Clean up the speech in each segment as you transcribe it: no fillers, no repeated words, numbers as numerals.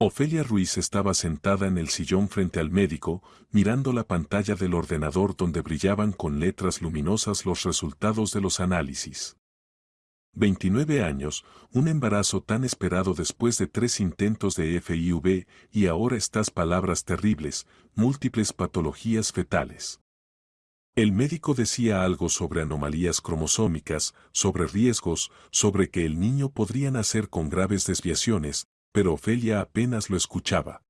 Ofelia Ruiz estaba sentada en el sillón frente al médico, mirando la pantalla del ordenador donde brillaban con letras luminosas los resultados de los análisis. 29 años, un embarazo tan esperado después de 3 intentos de FIV, y ahora estas palabras terribles, múltiples patologías fetales. El médico decía algo sobre anomalías cromosómicas, sobre riesgos, sobre que el niño podría nacer con graves desviaciones, pero Ofelia apenas lo escuchaba.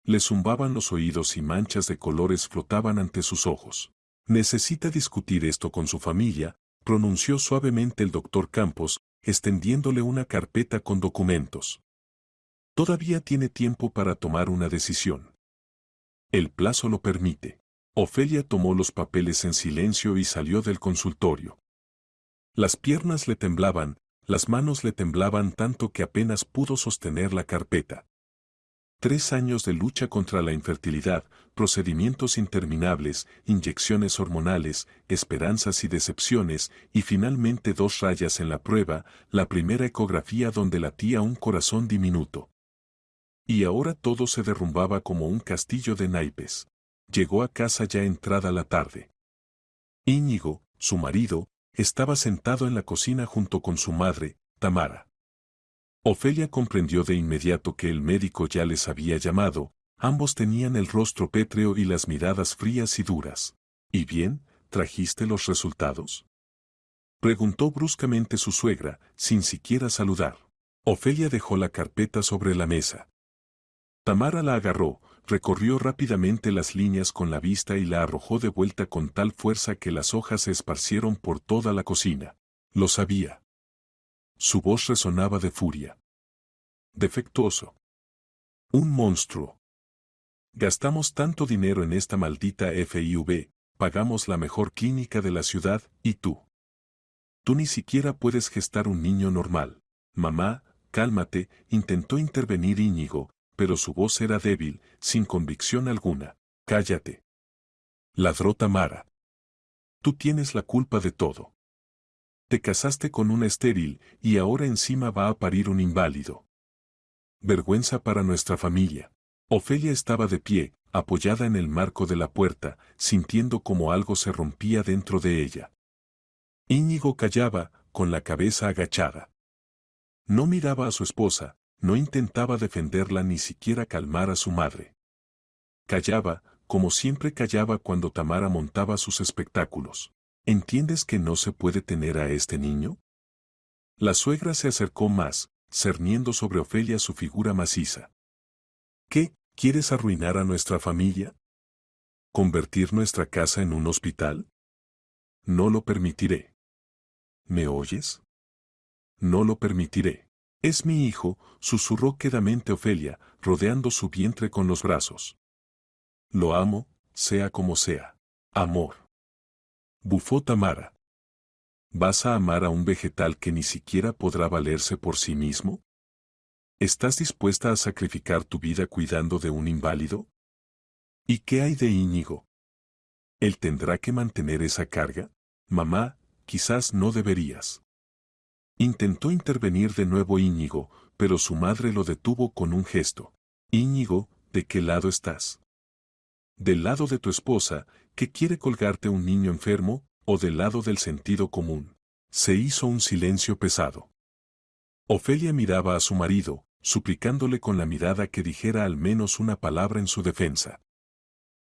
Le zumbaban los oídos y manchas de colores flotaban ante sus ojos. Necesita discutir esto con su familia, pronunció suavemente el doctor Campos, extendiéndole una carpeta con documentos. Todavía tiene tiempo para tomar una decisión. El plazo lo permite. Ofelia tomó los papeles en silencio y salió del consultorio. Las piernas le temblaban, las manos le temblaban tanto que apenas pudo sostener la carpeta. 3 años de lucha contra la infertilidad, procedimientos interminables, inyecciones hormonales, esperanzas y decepciones, y finalmente 2 rayas en la prueba, la primera ecografía donde latía un corazón diminuto. Y ahora todo se derrumbaba como un castillo de naipes. Llegó a casa ya entrada la tarde. Íñigo, su marido, estaba sentado en la cocina junto con su madre, Tamara. Ofelia comprendió de inmediato que el médico ya les había llamado, ambos tenían el rostro pétreo y las miradas frías y duras. ¿Y bien, trajiste los resultados?, preguntó bruscamente su suegra, sin siquiera saludar. Ofelia dejó la carpeta sobre la mesa. Tamara la agarró, recorrió rápidamente las líneas con la vista y la arrojó de vuelta con tal fuerza que las hojas se esparcieron por toda la cocina. Lo sabía. Su voz resonaba de furia. Defectuoso. Un monstruo. Gastamos tanto dinero en esta maldita FIV, pagamos la mejor clínica de la ciudad, y tú. Tú ni siquiera puedes gestar un niño normal. Mamá, cálmate, intentó intervenir Íñigo, pero su voz era débil, sin convicción alguna. Cállate. Ladró Tamara. Tú tienes la culpa de todo. Te casaste con una estéril, y ahora encima va a parir un inválido. Vergüenza para nuestra familia. Ofelia estaba de pie, apoyada en el marco de la puerta, sintiendo como algo se rompía dentro de ella. Íñigo callaba, con la cabeza agachada. No miraba a su esposa, no intentaba defenderla ni siquiera calmar a su madre. Callaba, como siempre callaba cuando Tamara montaba sus espectáculos. ¿Entiendes que no se puede tener a este niño? La suegra se acercó más, cerniendo sobre Ofelia su figura maciza. ¿Qué, quieres arruinar a nuestra familia? ¿Convertir nuestra casa en un hospital? No lo permitiré. ¿Me oyes? No lo permitiré. Es mi hijo, susurró quedamente Ofelia, rodeando su vientre con los brazos. Lo amo, sea como sea. Amor. Bufó Tamara. ¿Vas a amar a un vegetal que ni siquiera podrá valerse por sí mismo? ¿Estás dispuesta a sacrificar tu vida cuidando de un inválido? ¿Y qué hay de Íñigo? ¿Él tendrá que mantener esa carga? Mamá, quizás no deberías. Intentó intervenir de nuevo Íñigo, pero su madre lo detuvo con un gesto. Íñigo, ¿de qué lado estás? ¿Del lado de tu esposa, que quiere colgarte un niño enfermo, o del lado del sentido común? Se hizo un silencio pesado. Ofelia miraba a su marido, suplicándole con la mirada que dijera al menos una palabra en su defensa.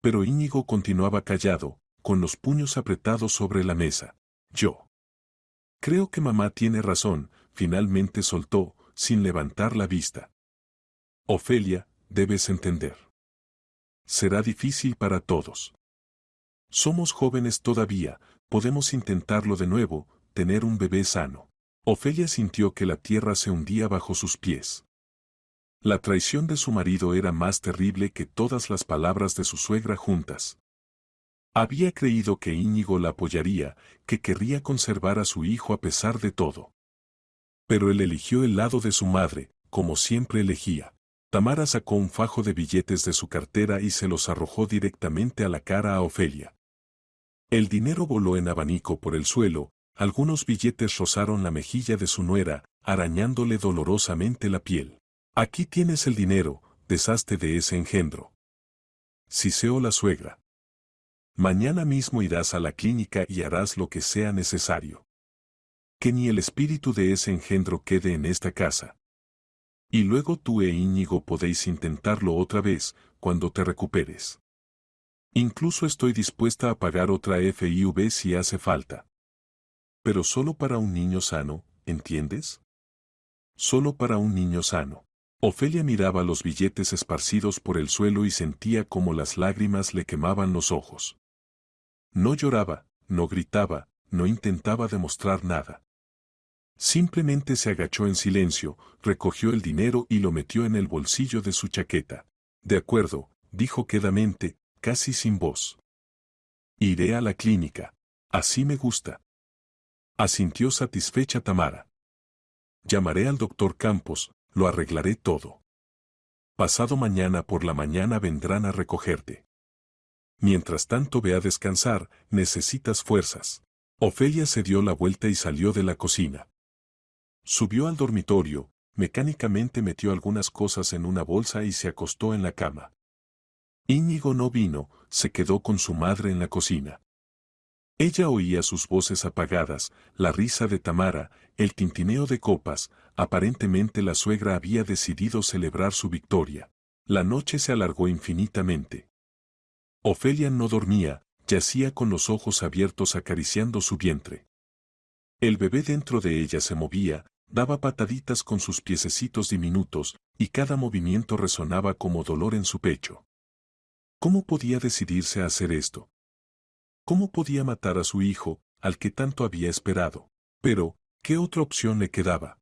Pero Íñigo continuaba callado, con los puños apretados sobre la mesa. Yo. Creo que mamá tiene razón, finalmente soltó, sin levantar la vista. Ofelia, debes entender. Será difícil para todos. Somos jóvenes todavía, podemos intentarlo de nuevo, tener un bebé sano. Ofelia sintió que la tierra se hundía bajo sus pies. La traición de su marido era más terrible que todas las palabras de su suegra juntas. Había creído que Íñigo la apoyaría, que querría conservar a su hijo a pesar de todo. Pero él eligió el lado de su madre, como siempre elegía. Tamara sacó un fajo de billetes de su cartera y se los arrojó directamente a la cara a Ofelia. El dinero voló en abanico por el suelo, algunos billetes rozaron la mejilla de su nuera, arañándole dolorosamente la piel. Aquí tienes el dinero, deshazte de ese engendro. Siseó la suegra. Mañana mismo irás a la clínica y harás lo que sea necesario. Que ni el espíritu de ese engendro quede en esta casa. Y luego tú e Íñigo podéis intentarlo otra vez, cuando te recuperes. Incluso estoy dispuesta a pagar otra FIV si hace falta. Pero solo para un niño sano, ¿entiendes? Solo para un niño sano. Ofelia miraba los billetes esparcidos por el suelo y sentía como las lágrimas le quemaban los ojos. No lloraba, no gritaba, no intentaba demostrar nada. Simplemente se agachó en silencio, recogió el dinero y lo metió en el bolsillo de su chaqueta. De acuerdo, dijo quedamente, casi sin voz. Iré a la clínica. Así me gusta. Asintió satisfecha Tamara. Llamaré al doctor Campos, lo arreglaré todo. Pasado mañana por la mañana vendrán a recogerte. Mientras tanto ve a descansar, necesitas fuerzas. Ofelia se dio la vuelta y salió de la cocina. Subió al dormitorio, mecánicamente metió algunas cosas en una bolsa y se acostó en la cama. Íñigo no vino, se quedó con su madre en la cocina. Ella oía sus voces apagadas, la risa de Tamara, el tintineo de copas, aparentemente la suegra había decidido celebrar su victoria. La noche se alargó infinitamente. Ofelia no dormía, yacía con los ojos abiertos acariciando su vientre. El bebé dentro de ella se movía, daba pataditas con sus piececitos diminutos, y cada movimiento resonaba como dolor en su pecho. ¿Cómo podía decidirse a hacer esto? ¿Cómo podía matar a su hijo, al que tanto había esperado? Pero, ¿qué otra opción le quedaba?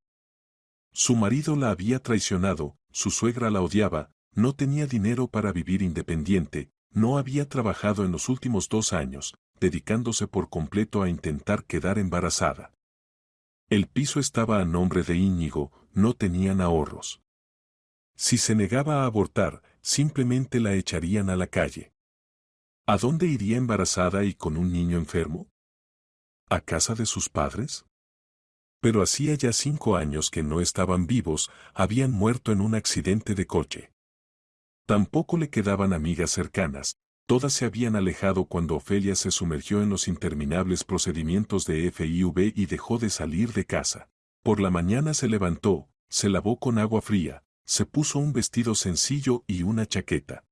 Su marido la había traicionado, su suegra la odiaba, no tenía dinero para vivir independiente, no había trabajado en los últimos 2 años, dedicándose por completo a intentar quedar embarazada. El piso estaba a nombre de Íñigo, no tenían ahorros. Si se negaba a abortar, simplemente la echarían a la calle. ¿A dónde iría embarazada y con un niño enfermo? ¿A casa de sus padres? Pero hacía ya 5 años que no estaban vivos, habían muerto en un accidente de coche. Tampoco le quedaban amigas cercanas, todas se habían alejado cuando Ofelia se sumergió en los interminables procedimientos de FIV y dejó de salir de casa. Por la mañana se levantó, se lavó con agua fría, se puso un vestido sencillo y una chaqueta.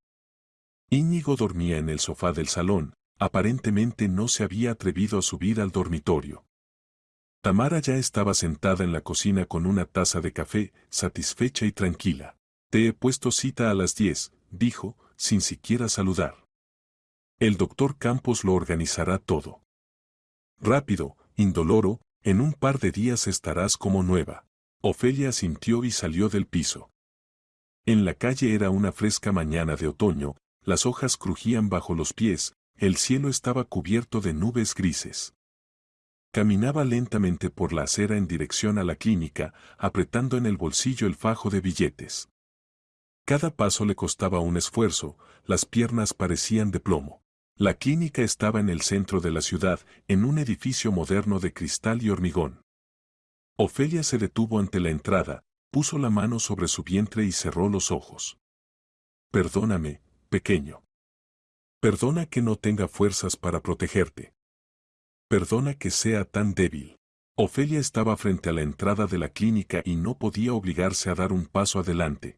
Íñigo dormía en el sofá del salón, aparentemente no se había atrevido a subir al dormitorio. Tamara ya estaba sentada en la cocina con una taza de café, satisfecha y tranquila. Te he puesto cita a las 10, dijo, sin siquiera saludar. El doctor Campos lo organizará todo. Rápido, indoloro, en un par de días estarás como nueva. Ofelia asintió y salió del piso. En la calle era una fresca mañana de otoño, las hojas crujían bajo los pies, el cielo estaba cubierto de nubes grises. Caminaba lentamente por la acera en dirección a la clínica, apretando en el bolsillo el fajo de billetes. Cada paso le costaba un esfuerzo, las piernas parecían de plomo. La clínica estaba en el centro de la ciudad, en un edificio moderno de cristal y hormigón. Ofelia se detuvo ante la entrada, puso la mano sobre su vientre y cerró los ojos. Perdóname, pequeño. Perdona que no tenga fuerzas para protegerte. Perdona que sea tan débil. Ofelia estaba frente a la entrada de la clínica y no podía obligarse a dar un paso adelante.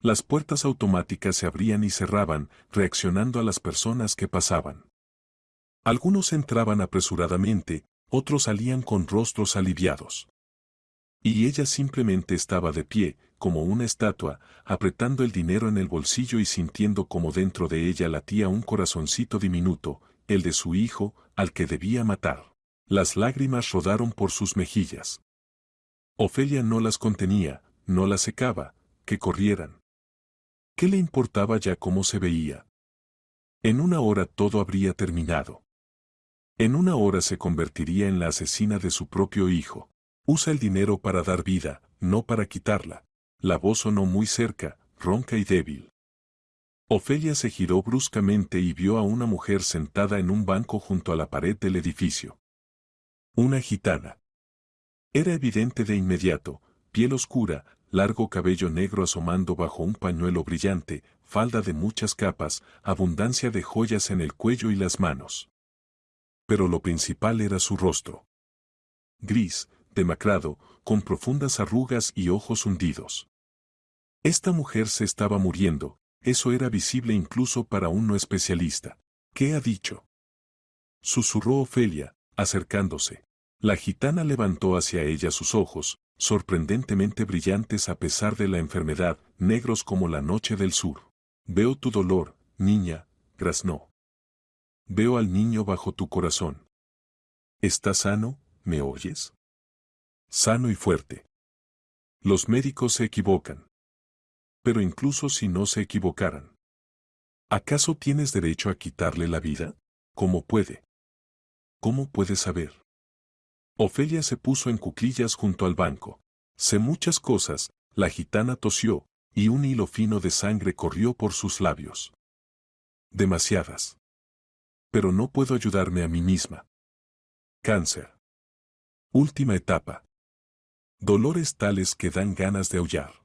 Las puertas automáticas se abrían y cerraban, reaccionando a las personas que pasaban. Algunos entraban apresuradamente, otros salían con rostros aliviados. Y ella simplemente estaba de pie, como una estatua, apretando el dinero en el bolsillo y sintiendo como dentro de ella latía un corazoncito diminuto, el de su hijo, al que debía matar. Las lágrimas rodaron por sus mejillas. Ofelia no las contenía, no las secaba, que corrieran. ¿Qué le importaba ya cómo se veía? En una hora todo habría terminado. En una hora se convertiría en la asesina de su propio hijo. Usa el dinero para dar vida, no para quitarla. La voz sonó muy cerca, ronca y débil. Ofelia se giró bruscamente y vio a una mujer sentada en un banco junto a la pared del edificio. Una gitana. Era evidente de inmediato, piel oscura, largo cabello negro asomando bajo un pañuelo brillante, falda de muchas capas, abundancia de joyas en el cuello y las manos. Pero lo principal era su rostro. Gris, demacrado, con profundas arrugas y ojos hundidos. Esta mujer se estaba muriendo, eso era visible incluso para un no especialista. ¿Qué ha dicho?, susurró Ofelia, acercándose. La gitana levantó hacia ella sus ojos, sorprendentemente brillantes a pesar de la enfermedad, negros como la noche del sur. Veo tu dolor, niña, graznó. Veo al niño bajo tu corazón. ¿Estás sano, me oyes? Sano y fuerte. Los médicos se equivocan. Pero incluso si no se equivocaran, ¿acaso tienes derecho a quitarle la vida? ¿Cómo puede? ¿Cómo puede saber? Ofelia se puso en cuclillas junto al banco. Sé muchas cosas, la gitana tosió, y un hilo fino de sangre corrió por sus labios. Demasiadas. Pero no puedo ayudarme a mí misma. Cáncer. Última etapa. Dolores tales que dan ganas de aullar.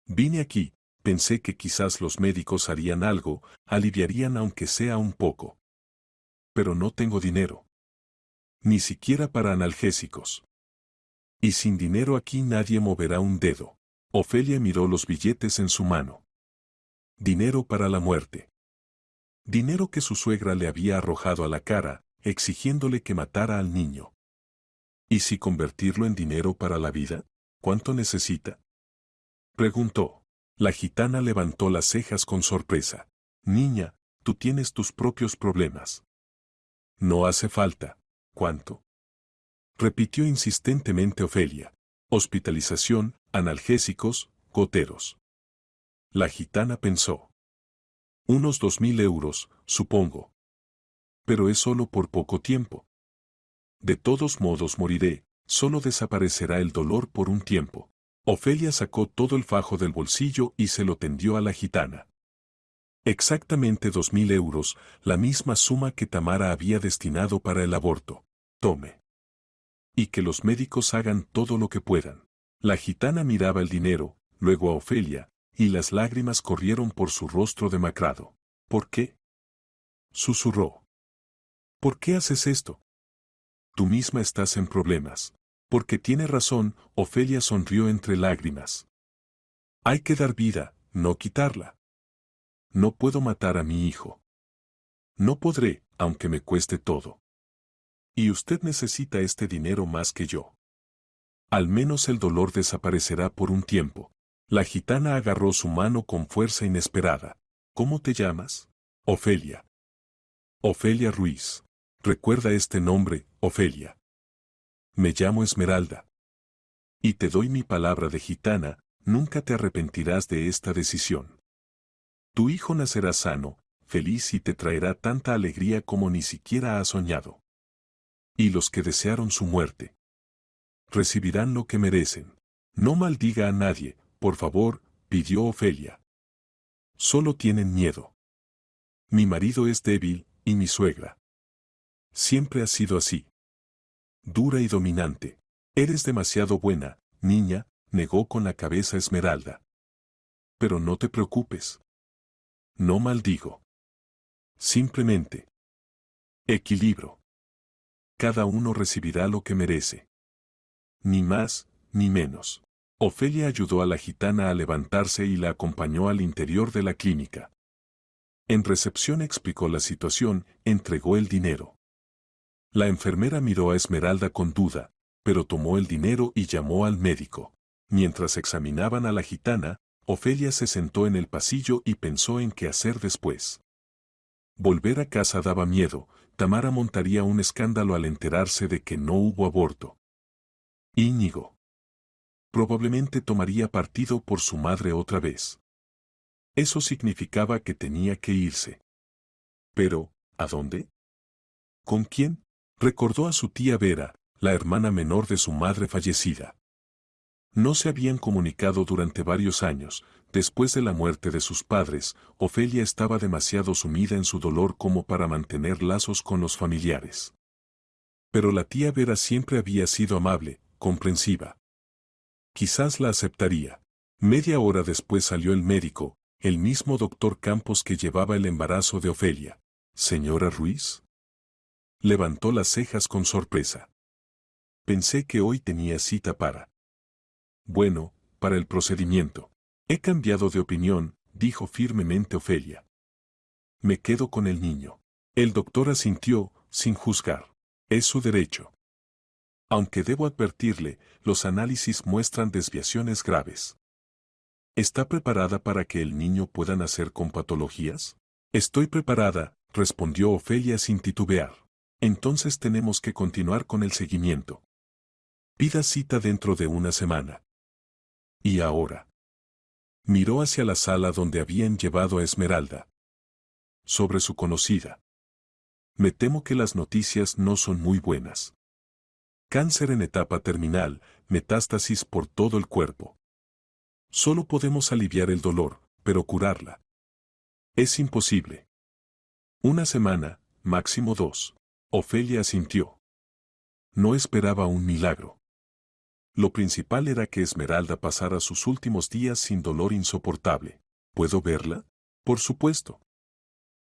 Vine aquí, pensé que quizás los médicos harían algo, aliviarían aunque sea un poco. Pero no tengo dinero. Ni siquiera para analgésicos. Y sin dinero aquí nadie moverá un dedo. Ofelia miró los billetes en su mano. Dinero para la muerte. Dinero que su suegra le había arrojado a la cara, exigiéndole que matara al niño. ¿Y si convertirlo en dinero para la vida? ¿Cuánto necesita?, preguntó. La gitana levantó las cejas con sorpresa. Niña, tú tienes tus propios problemas. No hace falta. ¿Cuánto?, repitió insistentemente Ofelia. Hospitalización, analgésicos, goteros. La gitana pensó. Unos 2000 euros, supongo. Pero es solo por poco tiempo. De todos modos moriré, solo desaparecerá el dolor por un tiempo. Ofelia sacó todo el fajo del bolsillo y se lo tendió a la gitana. Exactamente 2000 euros, la misma suma que Tamara había destinado para el aborto. Tome. Y que los médicos hagan todo lo que puedan. La gitana miraba el dinero, luego a Ofelia, y las lágrimas corrieron por su rostro demacrado. ¿Por qué?, susurró. ¿Por qué haces esto? Tú misma estás en problemas. Porque tiene razón, Ofelia sonrió entre lágrimas. Hay que dar vida, no quitarla. No puedo matar a mi hijo. No podré, aunque me cueste todo. Y usted necesita este dinero más que yo. Al menos el dolor desaparecerá por un tiempo. La gitana agarró su mano con fuerza inesperada. ¿Cómo te llamas? Ofelia. Ofelia Ruiz. Recuerda este nombre, Ofelia. Me llamo Esmeralda. Y te doy mi palabra de gitana, nunca te arrepentirás de esta decisión. Tu hijo nacerá sano, feliz y te traerá tanta alegría como ni siquiera has soñado. Y los que desearon su muerte recibirán lo que merecen. No maldiga a nadie, por favor, pidió Ofelia. Solo tienen miedo. Mi marido es débil, y mi suegra. Siempre ha sido así. Dura y dominante. Eres demasiado buena, niña, negó con la cabeza Esmeralda. Pero no te preocupes. No maldigo. Simplemente. Equilibrio. Cada uno recibirá lo que merece. Ni más, ni menos. Ofelia ayudó a la gitana a levantarse y la acompañó al interior de la clínica. En recepción explicó la situación, entregó el dinero. La enfermera miró a Esmeralda con duda, pero tomó el dinero y llamó al médico. Mientras examinaban a la gitana, Ofelia se sentó en el pasillo y pensó en qué hacer después. Volver a casa daba miedo, Tamara montaría un escándalo al enterarse de que no hubo aborto. Íñigo. Probablemente tomaría partido por su madre otra vez. Eso significaba que tenía que irse. Pero, ¿a dónde? ¿Con quién? Recordó a su tía Vera, la hermana menor de su madre fallecida. No se habían comunicado durante varios años. Después de la muerte de sus padres, Ofelia estaba demasiado sumida en su dolor como para mantener lazos con los familiares. Pero la tía Vera siempre había sido amable, comprensiva. Quizás la aceptaría. Media hora después salió el médico, el mismo doctor Campos que llevaba el embarazo de Ofelia. ¿Señora Ruiz? Levantó las cejas con sorpresa. Pensé que hoy tenía cita para... Bueno, para el procedimiento. He cambiado de opinión, dijo firmemente Ofelia. Me quedo con el niño. El doctor asintió, sin juzgar. Es su derecho. Aunque debo advertirle, los análisis muestran desviaciones graves. ¿Está preparada para que el niño pueda nacer con patologías? Estoy preparada, respondió Ofelia sin titubear. Entonces tenemos que continuar con el seguimiento. Pida cita dentro de una semana. ¿Y ahora? Miró hacia la sala donde habían llevado a Esmeralda. Sobre su conocida. Me temo que las noticias no son muy buenas. Cáncer en etapa terminal, metástasis por todo el cuerpo. Solo podemos aliviar el dolor, pero curarla es imposible. Una semana, máximo 2. Ofelia asintió. No esperaba un milagro. Lo principal era que Esmeralda pasara sus últimos días sin dolor insoportable. ¿Puedo verla? Por supuesto.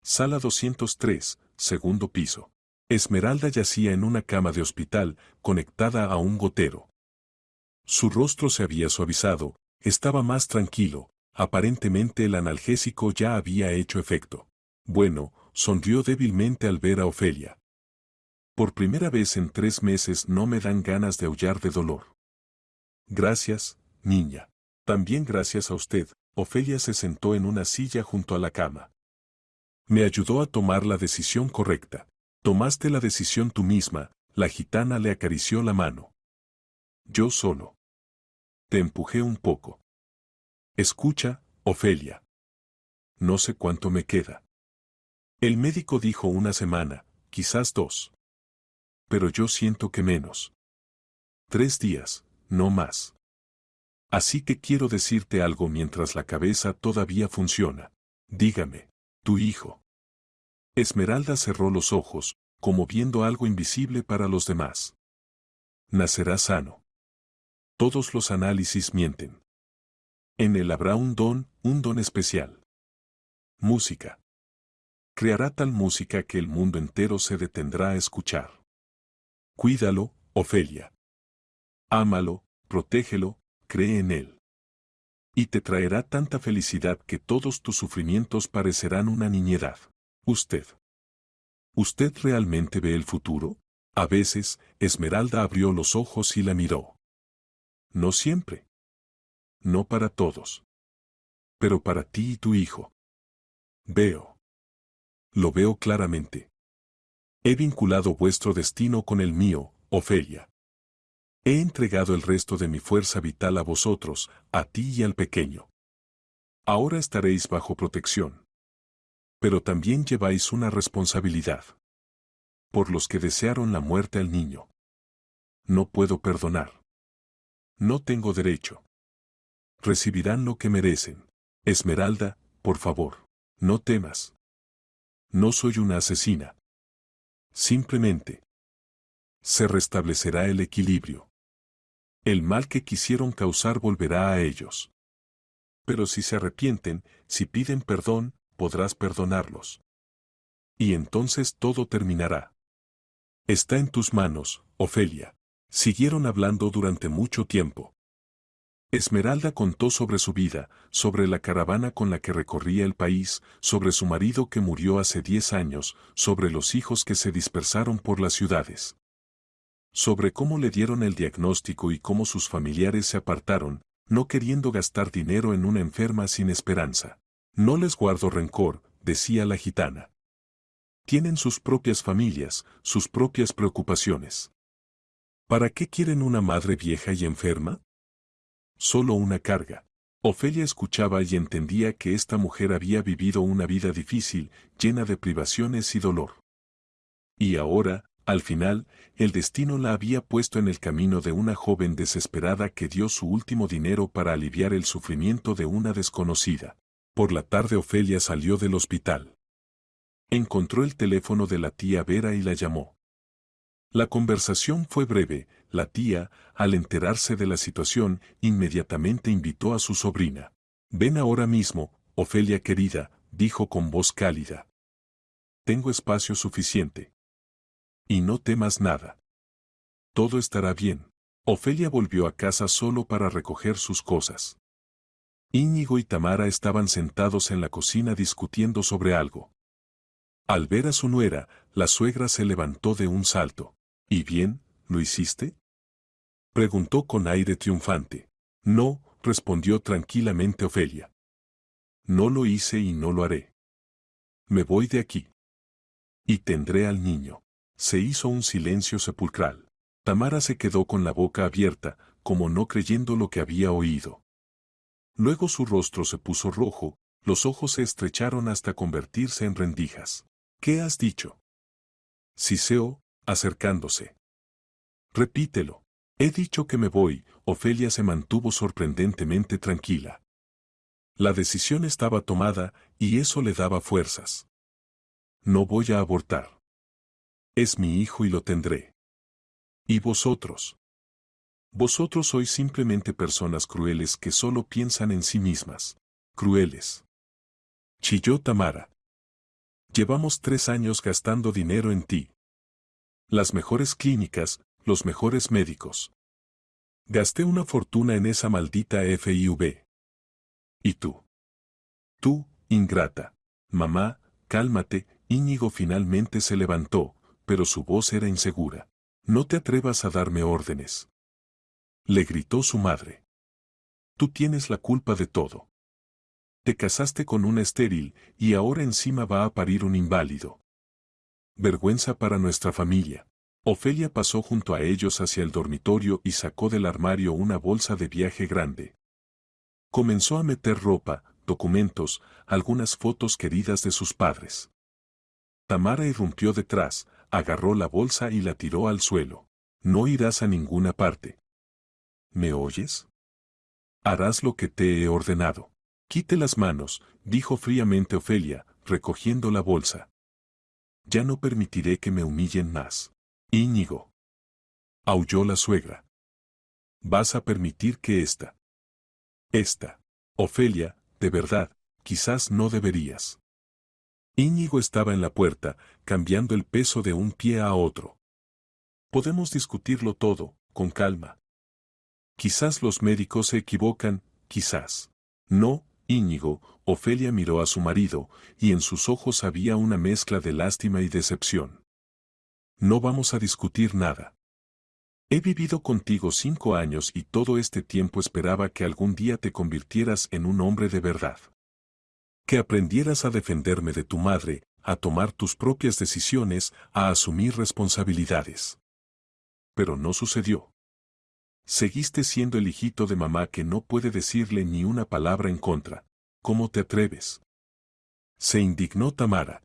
Sala 203, segundo piso. Esmeralda yacía en una cama de hospital, conectada a un gotero. Su rostro se había suavizado, estaba más tranquilo, aparentemente el analgésico ya había hecho efecto. Bueno, sonrió débilmente al ver a Ofelia. Por primera vez en 3 meses no me dan ganas de aullar de dolor. Gracias, niña. También gracias a usted. Ofelia se sentó en una silla junto a la cama. Me ayudó a tomar la decisión correcta. Tomaste la decisión tú misma, la gitana le acarició la mano. Yo solo. Te empujé un poco. Escucha, Ofelia. No sé cuánto me queda. El médico dijo una semana, quizás 2. Pero yo siento que menos. 3 días, no más. Así que quiero decirte algo mientras la cabeza todavía funciona. Dígame, tu hijo. Esmeralda cerró los ojos, como viendo algo invisible para los demás. Nacerá sano. Todos los análisis mienten. En él habrá un don especial. Música. Creará tal música que el mundo entero se detendrá a escuchar. Cuídalo, Ofelia. Ámalo, protégelo, cree en él. Y te traerá tanta felicidad que todos tus sufrimientos parecerán una niñedad. Usted. ¿Usted realmente ve el futuro? A veces, Esmeralda abrió los ojos y la miró. No siempre. No para todos. Pero para ti y tu hijo. Veo. Lo veo claramente. He vinculado vuestro destino con el mío, Ofelia. He entregado el resto de mi fuerza vital a vosotros, a ti y al pequeño. Ahora estaréis bajo protección. Pero también lleváis una responsabilidad. Por los que desearon la muerte al niño. No puedo perdonar. No tengo derecho. Recibirán lo que merecen. Esmeralda, por favor, no temas. No soy una asesina. Simplemente. Se restablecerá el equilibrio. El mal que quisieron causar volverá a ellos. Pero si se arrepienten, si piden perdón, podrás perdonarlos. Y entonces todo terminará. Está en tus manos, Ofelia. Siguieron hablando durante mucho tiempo. Esmeralda contó sobre su vida, sobre la caravana con la que recorría el país, sobre su marido que murió hace 10 años, sobre los hijos que se dispersaron por las ciudades. Sobre cómo le dieron el diagnóstico y cómo sus familiares se apartaron, no queriendo gastar dinero en una enferma sin esperanza. No les guardo rencor, decía la gitana. Tienen sus propias familias, sus propias preocupaciones. ¿Para qué quieren una madre vieja y enferma? Solo una carga. Ofelia escuchaba y entendía que esta mujer había vivido una vida difícil, llena de privaciones y dolor. Y ahora, al final, el destino la había puesto en el camino de una joven desesperada que dio su último dinero para aliviar el sufrimiento de una desconocida. Por la tarde Ofelia salió del hospital. Encontró el teléfono de la tía Vera y la llamó. La conversación fue breve. La tía, al enterarse de la situación, inmediatamente invitó a su sobrina. Ven ahora mismo, Ofelia querida, dijo con voz cálida. Tengo espacio suficiente. Y no temas nada. Todo estará bien. Ofelia volvió a casa solo para recoger sus cosas. Íñigo y Tamara estaban sentados en la cocina discutiendo sobre algo. Al ver a su nuera, la suegra se levantó de un salto. ¿Y bien, lo hiciste? Preguntó con aire triunfante. No, respondió tranquilamente Ofelia. No lo hice y no lo haré. Me voy de aquí. Y tendré al niño. Se hizo un silencio sepulcral. Tamara se quedó con la boca abierta, como no creyendo lo que había oído. Luego su rostro se puso rojo, los ojos se estrecharon hasta convertirse en rendijas. ¿Qué has dicho? Siseó, acercándose. Repítelo. He dicho que me voy. Ofelia se mantuvo sorprendentemente tranquila. La decisión estaba tomada, y eso le daba fuerzas. No voy a abortar. Es mi hijo y lo tendré. ¿Y vosotros? Vosotros sois simplemente personas crueles que solo piensan en sí mismas. Crueles. Chilló Tamara. Llevamos 3 años gastando dinero en ti. Las mejores clínicas, los mejores médicos. Gasté una fortuna en esa maldita FIV. ¿Y tú? Tú, ingrata. Mamá, cálmate. Íñigo finalmente se levantó, pero su voz era insegura. No te atrevas a darme órdenes. Le gritó su madre. Tú tienes la culpa de todo. Te casaste con una estéril, y ahora encima va a parir un inválido. Vergüenza para nuestra familia. Ofelia pasó junto a ellos hacia el dormitorio y sacó del armario una bolsa de viaje grande. Comenzó a meter ropa, documentos, algunas fotos queridas de sus padres. Tamara irrumpió detrás, agarró la bolsa y la tiró al suelo. No irás a ninguna parte. ¿Me oyes? Harás lo que te he ordenado. Quite las manos, dijo fríamente Ofelia, recogiendo la bolsa. Ya no permitiré que me humillen más. Íñigo. Aulló la suegra. Vas a permitir que esta. Ofelia, de verdad, quizás no deberías. Íñigo estaba en la puerta, cambiando el peso de un pie a otro. Podemos discutirlo todo, con calma. Quizás los médicos se equivocan, quizás. No, Íñigo. Ofelia miró a su marido, y en sus ojos había una mezcla de lástima y decepción. No vamos a discutir nada. He vivido contigo 5 años y todo este tiempo esperaba que algún día te convirtieras en un hombre de verdad. Que aprendieras a defenderme de tu madre, a tomar tus propias decisiones, a asumir responsabilidades. Pero no sucedió. Seguiste siendo el hijito de mamá que no puede decirle ni una palabra en contra. ¿Cómo te atreves? Se indignó Tamara.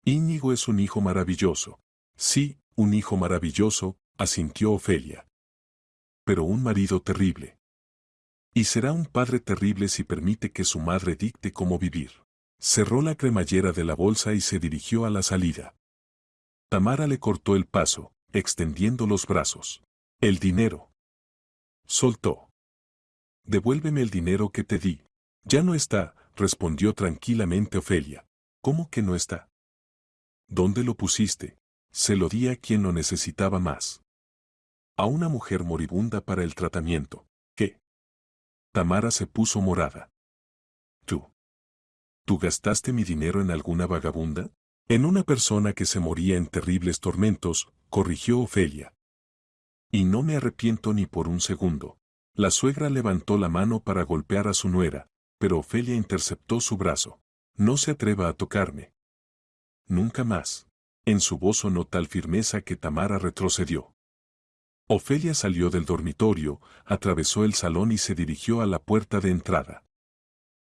Íñigo es un hijo maravilloso. Sí, un hijo maravilloso, asintió Ofelia. Pero un marido terrible. Y será un padre terrible si permite que su madre dicte cómo vivir. Cerró la cremallera de la bolsa y se dirigió a la salida. Tamara le cortó el paso, extendiendo los brazos. El dinero. Soltó. Devuélveme el dinero que te di. Ya no está, respondió tranquilamente Ofelia. ¿Cómo que no está? ¿Dónde lo pusiste? Se lo di a quien lo necesitaba más. A una mujer moribunda para el tratamiento. ¿Qué? Tamara se puso morada. ¿Tú gastaste mi dinero en alguna vagabunda? En una persona que se moría en terribles tormentos, corrigió Ofelia. Y no me arrepiento ni por un segundo. La suegra levantó la mano para golpear a su nuera, pero Ofelia interceptó su brazo. No se atreva a tocarme. Nunca más. En su voz sonó tal firmeza que Tamara retrocedió. Ofelia salió del dormitorio, atravesó el salón y se dirigió a la puerta de entrada.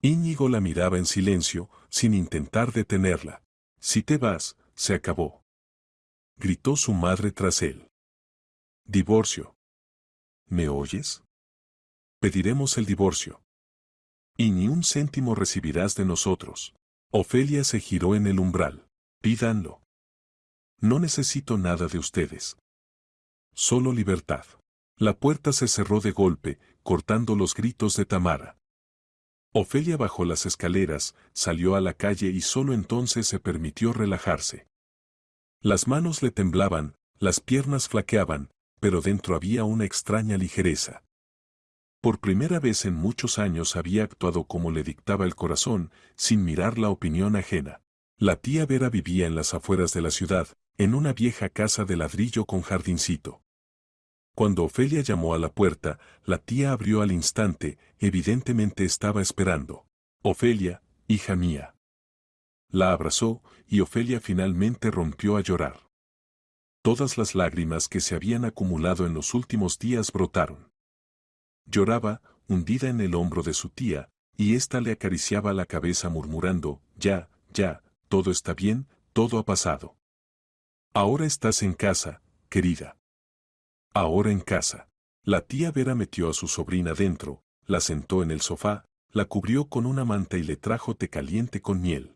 Íñigo la miraba en silencio, sin intentar detenerla. Si te vas, se acabó. Gritó su madre tras él. Divorcio. ¿Me oyes? Pediremos el divorcio. Y ni un céntimo recibirás de nosotros. Ofelia se giró en el umbral. Pídanlo. No necesito nada de ustedes. Solo libertad. La puerta se cerró de golpe, cortando los gritos de Tamara. Ofelia bajó las escaleras, salió a la calle y solo entonces se permitió relajarse. Las manos le temblaban, las piernas flaqueaban, pero dentro había una extraña ligereza. Por primera vez en muchos años había actuado como le dictaba el corazón, sin mirar la opinión ajena. La tía Vera vivía en las afueras de la ciudad, en una vieja casa de ladrillo con jardincito. Cuando Ofelia llamó a la puerta, la tía abrió al instante, evidentemente estaba esperando. «Ofelia, hija mía». La abrazó, y Ofelia finalmente rompió a llorar. Todas las lágrimas que se habían acumulado en los últimos días brotaron. Lloraba, hundida en el hombro de su tía, y ésta le acariciaba la cabeza murmurando, «Ya, ya, todo está bien, todo ha pasado. Ahora estás en casa, querida. Ahora en casa». La tía Vera metió a su sobrina dentro, la sentó en el sofá, la cubrió con una manta y le trajo té caliente con miel.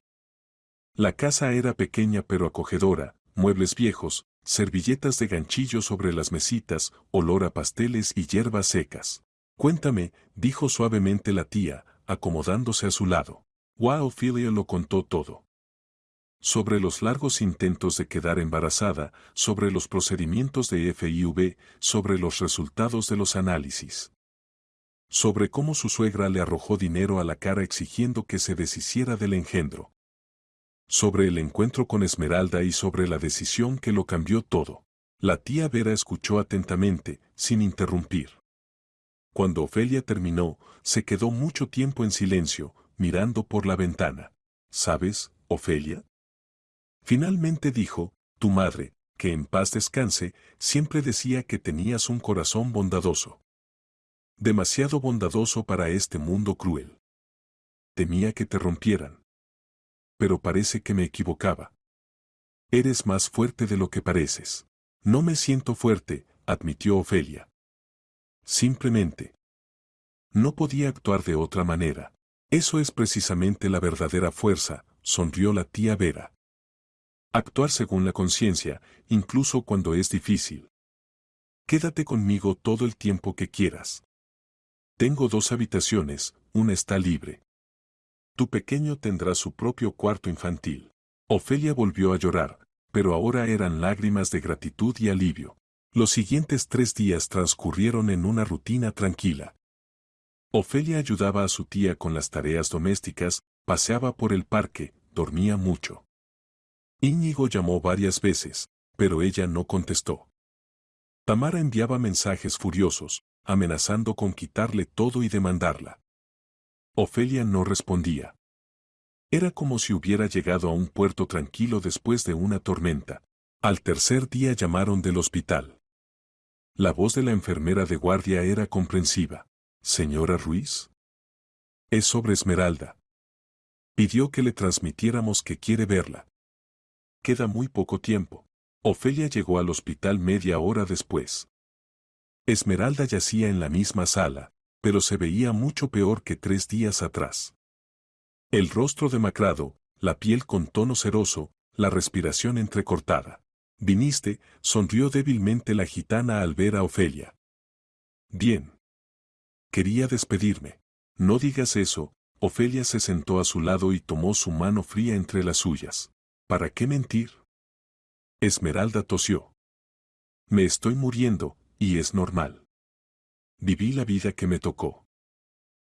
La casa era pequeña pero acogedora, muebles viejos, servilletas de ganchillo sobre las mesitas, olor a pasteles y hierbas secas. «Cuéntame», dijo suavemente la tía, acomodándose a su lado. Ofelia lo contó todo. Sobre los largos intentos de quedar embarazada, sobre los procedimientos de FIV, sobre los resultados de los análisis. Sobre cómo su suegra le arrojó dinero a la cara exigiendo que se deshiciera del engendro. Sobre el encuentro con Esmeralda y sobre la decisión que lo cambió todo. La tía Vera escuchó atentamente, sin interrumpir. Cuando Ofelia terminó, se quedó mucho tiempo en silencio, mirando por la ventana. «¿Sabes, Ofelia?». Finalmente dijo, «Tu madre, que en paz descanse, siempre decía que tenías un corazón bondadoso. Demasiado bondadoso para este mundo cruel. Temía que te rompieran. Pero parece que me equivocaba. Eres más fuerte de lo que pareces». «No me siento fuerte», admitió Ofelia. «Simplemente. No podía actuar de otra manera». «Eso es precisamente la verdadera fuerza», sonrió la tía Vera. «Actuar según la conciencia, incluso cuando es difícil. Quédate conmigo todo el tiempo que quieras. Tengo 2 habitaciones, una está libre. Tu pequeño tendrá su propio cuarto infantil». Ofelia volvió a llorar, pero ahora eran lágrimas de gratitud y alivio. Los siguientes 3 días transcurrieron en una rutina tranquila. Ofelia ayudaba a su tía con las tareas domésticas, paseaba por el parque, dormía mucho. Íñigo llamó varias veces, pero ella no contestó. Tamara enviaba mensajes furiosos, amenazando con quitarle todo y demandarla. Ofelia no respondía. Era como si hubiera llegado a un puerto tranquilo después de una tormenta. Al tercer día llamaron del hospital. La voz de la enfermera de guardia era comprensiva. «Señora Ruiz». «Es sobre Esmeralda. Pidió que le transmitiéramos que quiere verla. Queda muy poco tiempo». Ofelia llegó al hospital media hora después. Esmeralda yacía en la misma sala, pero se veía mucho peor que 3 días atrás. El rostro demacrado, la piel con tono ceroso, la respiración entrecortada. «¿Viniste?», sonrió débilmente la gitana al ver a Ofelia. «Bien. Quería despedirme». «No digas eso». Ofelia se sentó a su lado y tomó su mano fría entre las suyas. «¿Para qué mentir?». Esmeralda tosió. «Me estoy muriendo, y es normal. Viví la vida que me tocó.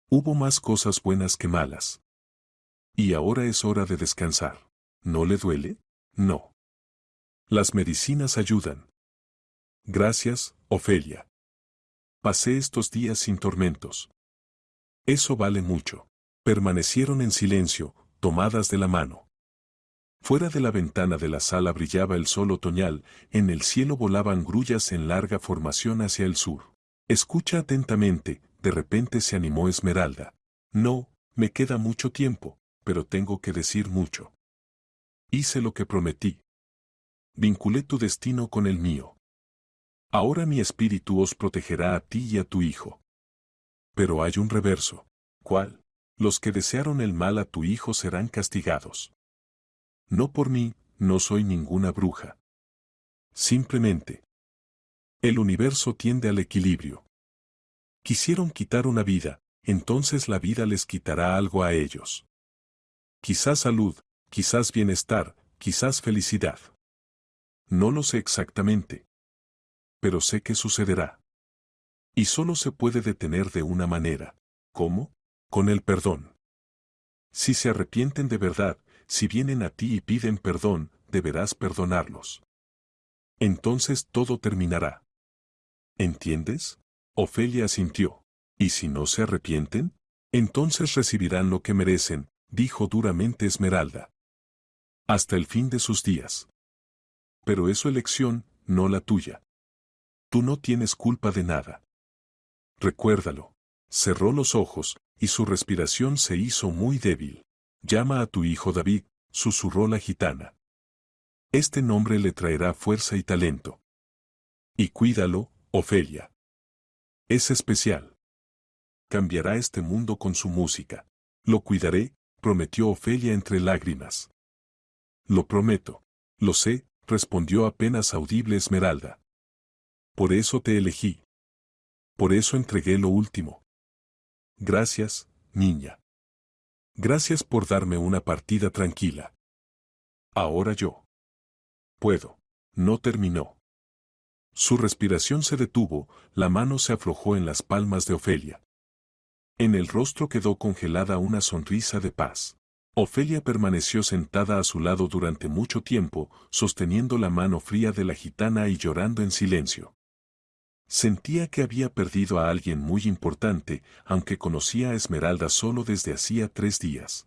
Hubo más cosas buenas que malas. Y ahora es hora de descansar. ¿No le duele?». «No. Las medicinas ayudan». «Gracias, Ofelia. Pasé estos días sin tormentos». «Eso vale mucho». Permanecieron en silencio, tomadas de la mano. Fuera de la ventana de la sala brillaba el sol otoñal, en el cielo volaban grullas en larga formación hacia el sur. «Escucha atentamente», de repente se animó Esmeralda. «No, me queda mucho tiempo, pero tengo que decir mucho. Hice lo que prometí. Vinculé tu destino con el mío. Ahora mi espíritu os protegerá a ti y a tu hijo. Pero hay un reverso». «¿Cuál?». «Los que desearon el mal a tu hijo serán castigados. No por mí, no soy ninguna bruja. Simplemente. El universo tiende al equilibrio. Quisieron quitar una vida, entonces la vida les quitará algo a ellos. Quizás salud, quizás bienestar, quizás felicidad. No lo sé exactamente. Pero sé que sucederá. Y solo se puede detener de una manera. ¿Cómo? Con el perdón. Si se arrepienten de verdad, si vienen a ti y piden perdón, deberás perdonarlos. Entonces todo terminará. ¿Entiendes? Ofelia asintió. ¿Y si no se arrepienten? Entonces recibirán lo que merecen, dijo duramente Esmeralda. Hasta el fin de sus días. Pero es su elección, no la tuya. Tú no tienes culpa de nada. Recuérdalo. Cerró los ojos, y su respiración se hizo muy débil. Llama a tu hijo David, susurró la gitana. Este nombre le traerá fuerza y talento. Y cuídalo, Ofelia. Es especial. Cambiará este mundo con su música. Lo cuidaré, prometió Ofelia entre lágrimas. Lo prometo. Lo sé, respondió apenas audible Esmeralda. Por eso te elegí. Por eso entregué lo último. Gracias, niña. Gracias por darme una partida tranquila. Ahora yo. Puedo. No terminó. Su respiración se detuvo, la mano se aflojó en las palmas de Ofelia. En el rostro quedó congelada una sonrisa de paz. Ofelia permaneció sentada a su lado durante mucho tiempo, sosteniendo la mano fría de la gitana y llorando en silencio. Sentía que había perdido a alguien muy importante, aunque conocía a Esmeralda solo desde hacía 3 días.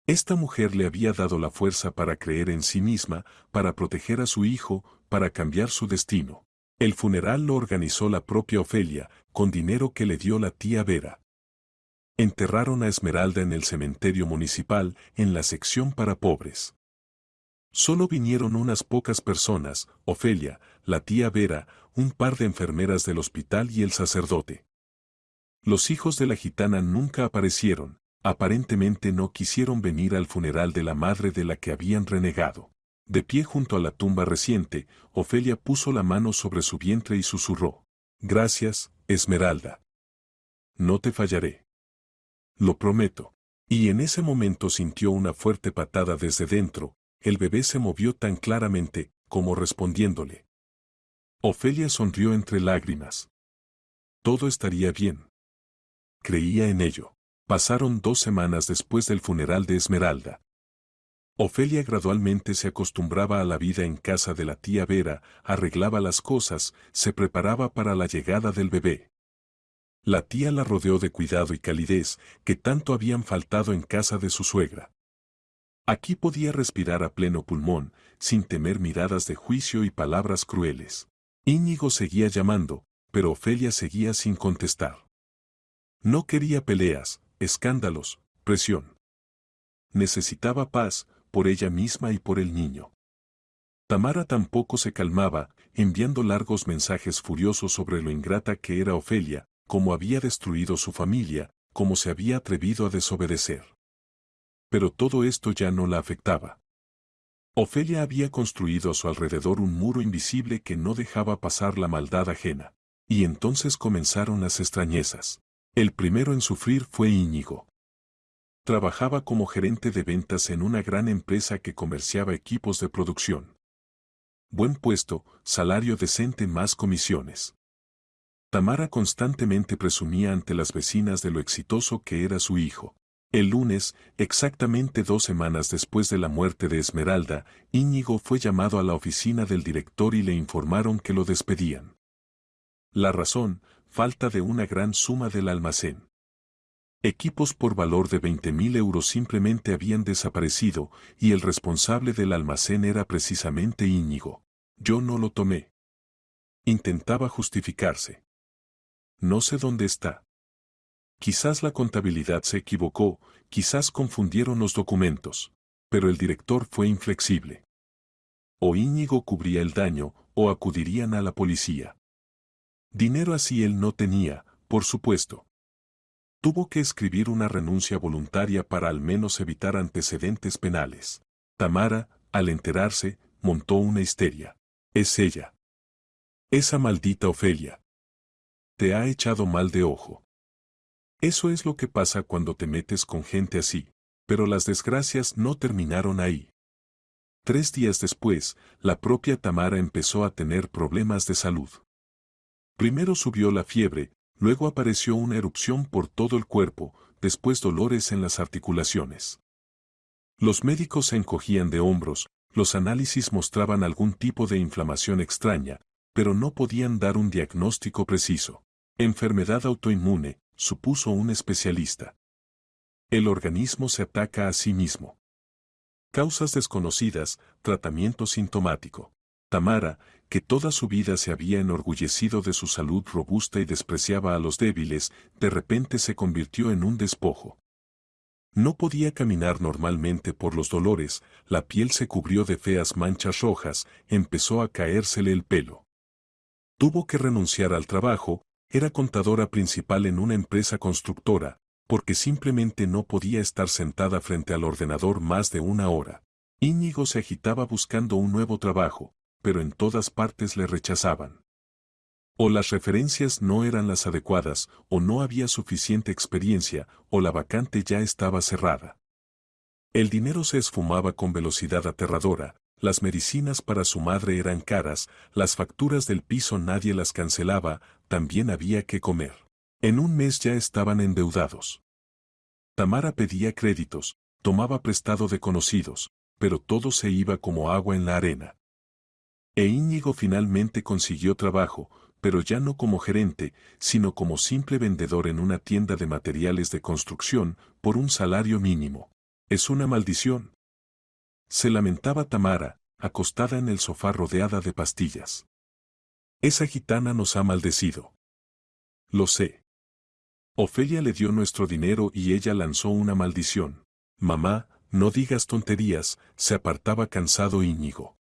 Esta mujer le había dado la fuerza para creer en sí misma, para proteger a su hijo, para cambiar su destino. El funeral lo organizó la propia Ofelia, con dinero que le dio la tía Vera. Enterraron a Esmeralda en el cementerio municipal, en la sección para pobres. Solo vinieron unas pocas personas, Ofelia, la tía Vera, un par de enfermeras del hospital y el sacerdote. Los hijos de la gitana nunca aparecieron, aparentemente no quisieron venir al funeral de la madre de la que habían renegado. De pie junto a la tumba reciente, Ofelia puso la mano sobre su vientre y susurró. Gracias, Esmeralda. No te fallaré. Lo prometo. Y en ese momento sintió una fuerte patada desde dentro, el bebé se movió tan claramente, como respondiéndole. Ofelia sonrió entre lágrimas. Todo estaría bien. Creía en ello. Pasaron 2 semanas después del funeral de Esmeralda. Ofelia gradualmente se acostumbraba a la vida en casa de la tía Vera, arreglaba las cosas, se preparaba para la llegada del bebé. La tía la rodeó de cuidado y calidez que tanto habían faltado en casa de su suegra. Aquí podía respirar a pleno pulmón, sin temer miradas de juicio y palabras crueles. Íñigo seguía llamando, pero Ofelia seguía sin contestar. No quería peleas, escándalos, presión. Necesitaba paz, por ella misma y por el niño. Tamara tampoco se calmaba, enviando largos mensajes furiosos sobre lo ingrata que era Ofelia, cómo había destruido su familia, cómo se había atrevido a desobedecer. Pero todo esto ya no la afectaba. Ofelia había construido a su alrededor un muro invisible que no dejaba pasar la maldad ajena. Y entonces comenzaron las extrañezas. El primero en sufrir fue Íñigo. Trabajaba como gerente de ventas en una gran empresa que comerciaba equipos de producción. Buen puesto, salario decente más comisiones. Tamara constantemente presumía ante las vecinas de lo exitoso que era su hijo. El lunes, exactamente 2 semanas después de la muerte de Esmeralda, Íñigo fue llamado a la oficina del director y le informaron que lo despedían. La razón, falta de una gran suma del almacén. Equipos por valor de 20.000 euros simplemente habían desaparecido, y el responsable del almacén era precisamente Íñigo. Yo no lo tomé. Intentaba justificarse. No sé dónde está. Quizás la contabilidad se equivocó, quizás confundieron los documentos, pero el director fue inflexible. O Íñigo cubría el daño, o acudirían a la policía. Dinero así él no tenía, por supuesto. Tuvo que escribir una renuncia voluntaria para al menos evitar antecedentes penales. Tamara, al enterarse, montó una histeria. Es ella. Esa maldita Ofelia. Te ha echado mal de ojo. Eso es lo que pasa cuando te metes con gente así. Pero las desgracias no terminaron ahí. 3 días después, la propia Tamara empezó a tener problemas de salud. Primero subió la fiebre, luego apareció una erupción por todo el cuerpo, después dolores en las articulaciones. Los médicos se encogían de hombros, los análisis mostraban algún tipo de inflamación extraña, pero no podían dar un diagnóstico preciso. Enfermedad autoinmune, supuso un especialista. El organismo se ataca a sí mismo. Causas desconocidas, tratamiento sintomático. Tamara, que toda su vida se había enorgullecido de su salud robusta y despreciaba a los débiles, de repente se convirtió en un despojo. No podía caminar normalmente por los dolores, la piel se cubrió de feas manchas rojas, empezó a caérsele el pelo. Tuvo que renunciar al trabajo, era contadora principal en una empresa constructora, porque simplemente no podía estar sentada frente al ordenador más de una hora. Íñigo se agitaba buscando un nuevo trabajo, pero en todas partes le rechazaban. O las referencias no eran las adecuadas, o no había suficiente experiencia, o la vacante ya estaba cerrada. El dinero se esfumaba con velocidad aterradora, las medicinas para su madre eran caras, las facturas del piso nadie las cancelaba, también había que comer. En un mes ya estaban endeudados. Tamara pedía créditos, tomaba prestado de conocidos, pero todo se iba como agua en la arena. Íñigo finalmente consiguió trabajo, pero ya no como gerente, sino como simple vendedor en una tienda de materiales de construcción, por un salario mínimo. Es una maldición. Se lamentaba Tamara, acostada en el sofá rodeada de pastillas. Esa gitana nos ha maldecido. Lo sé. Ofelia le dio nuestro dinero y ella lanzó una maldición. Mamá, no digas tonterías, se apartaba cansado Íñigo.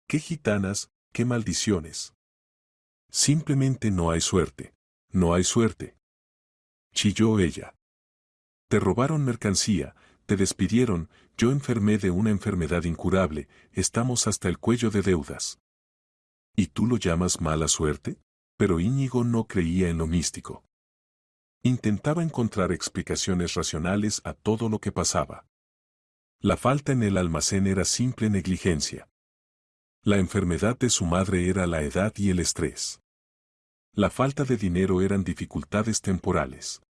¿Qué gitanas, qué maldiciones? Simplemente no hay suerte. No hay suerte. Chilló ella. Te robaron mercancía, te despidieron, yo enfermé de una enfermedad incurable, estamos hasta el cuello de deudas. ¿Y tú lo llamas mala suerte? Pero Íñigo no creía en lo místico. Intentaba encontrar explicaciones racionales a todo lo que pasaba. La falta en el almacén era simple negligencia. La enfermedad de su madre era la edad y el estrés. La falta de dinero eran dificultades temporales.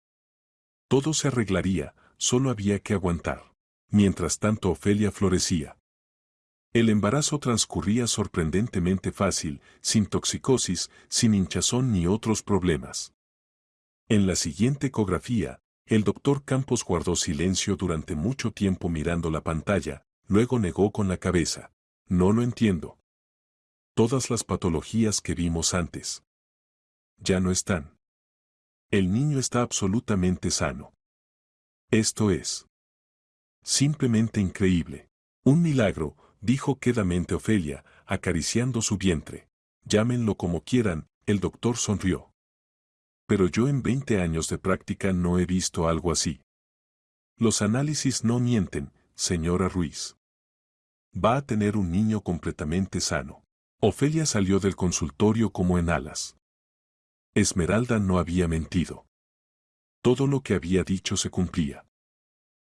Todo se arreglaría, solo había que aguantar. Mientras tanto Ofelia florecía. El embarazo transcurría sorprendentemente fácil, sin toxicosis, sin hinchazón ni otros problemas. En la siguiente ecografía, el doctor Campos guardó silencio durante mucho tiempo mirando la pantalla, luego negó con la cabeza. No lo entiendo. Todas las patologías que vimos antes ya no están. El niño está absolutamente sano. Esto es simplemente increíble. Un milagro, dijo quedamente Ofelia, acariciando su vientre. Llámenlo como quieran, el doctor sonrió. Pero yo en 20 años de práctica no he visto algo así. Los análisis no mienten, señora Ruiz. Va a tener un niño completamente sano. Ofelia salió del consultorio como en alas. Esmeralda no había mentido. Todo lo que había dicho se cumplía.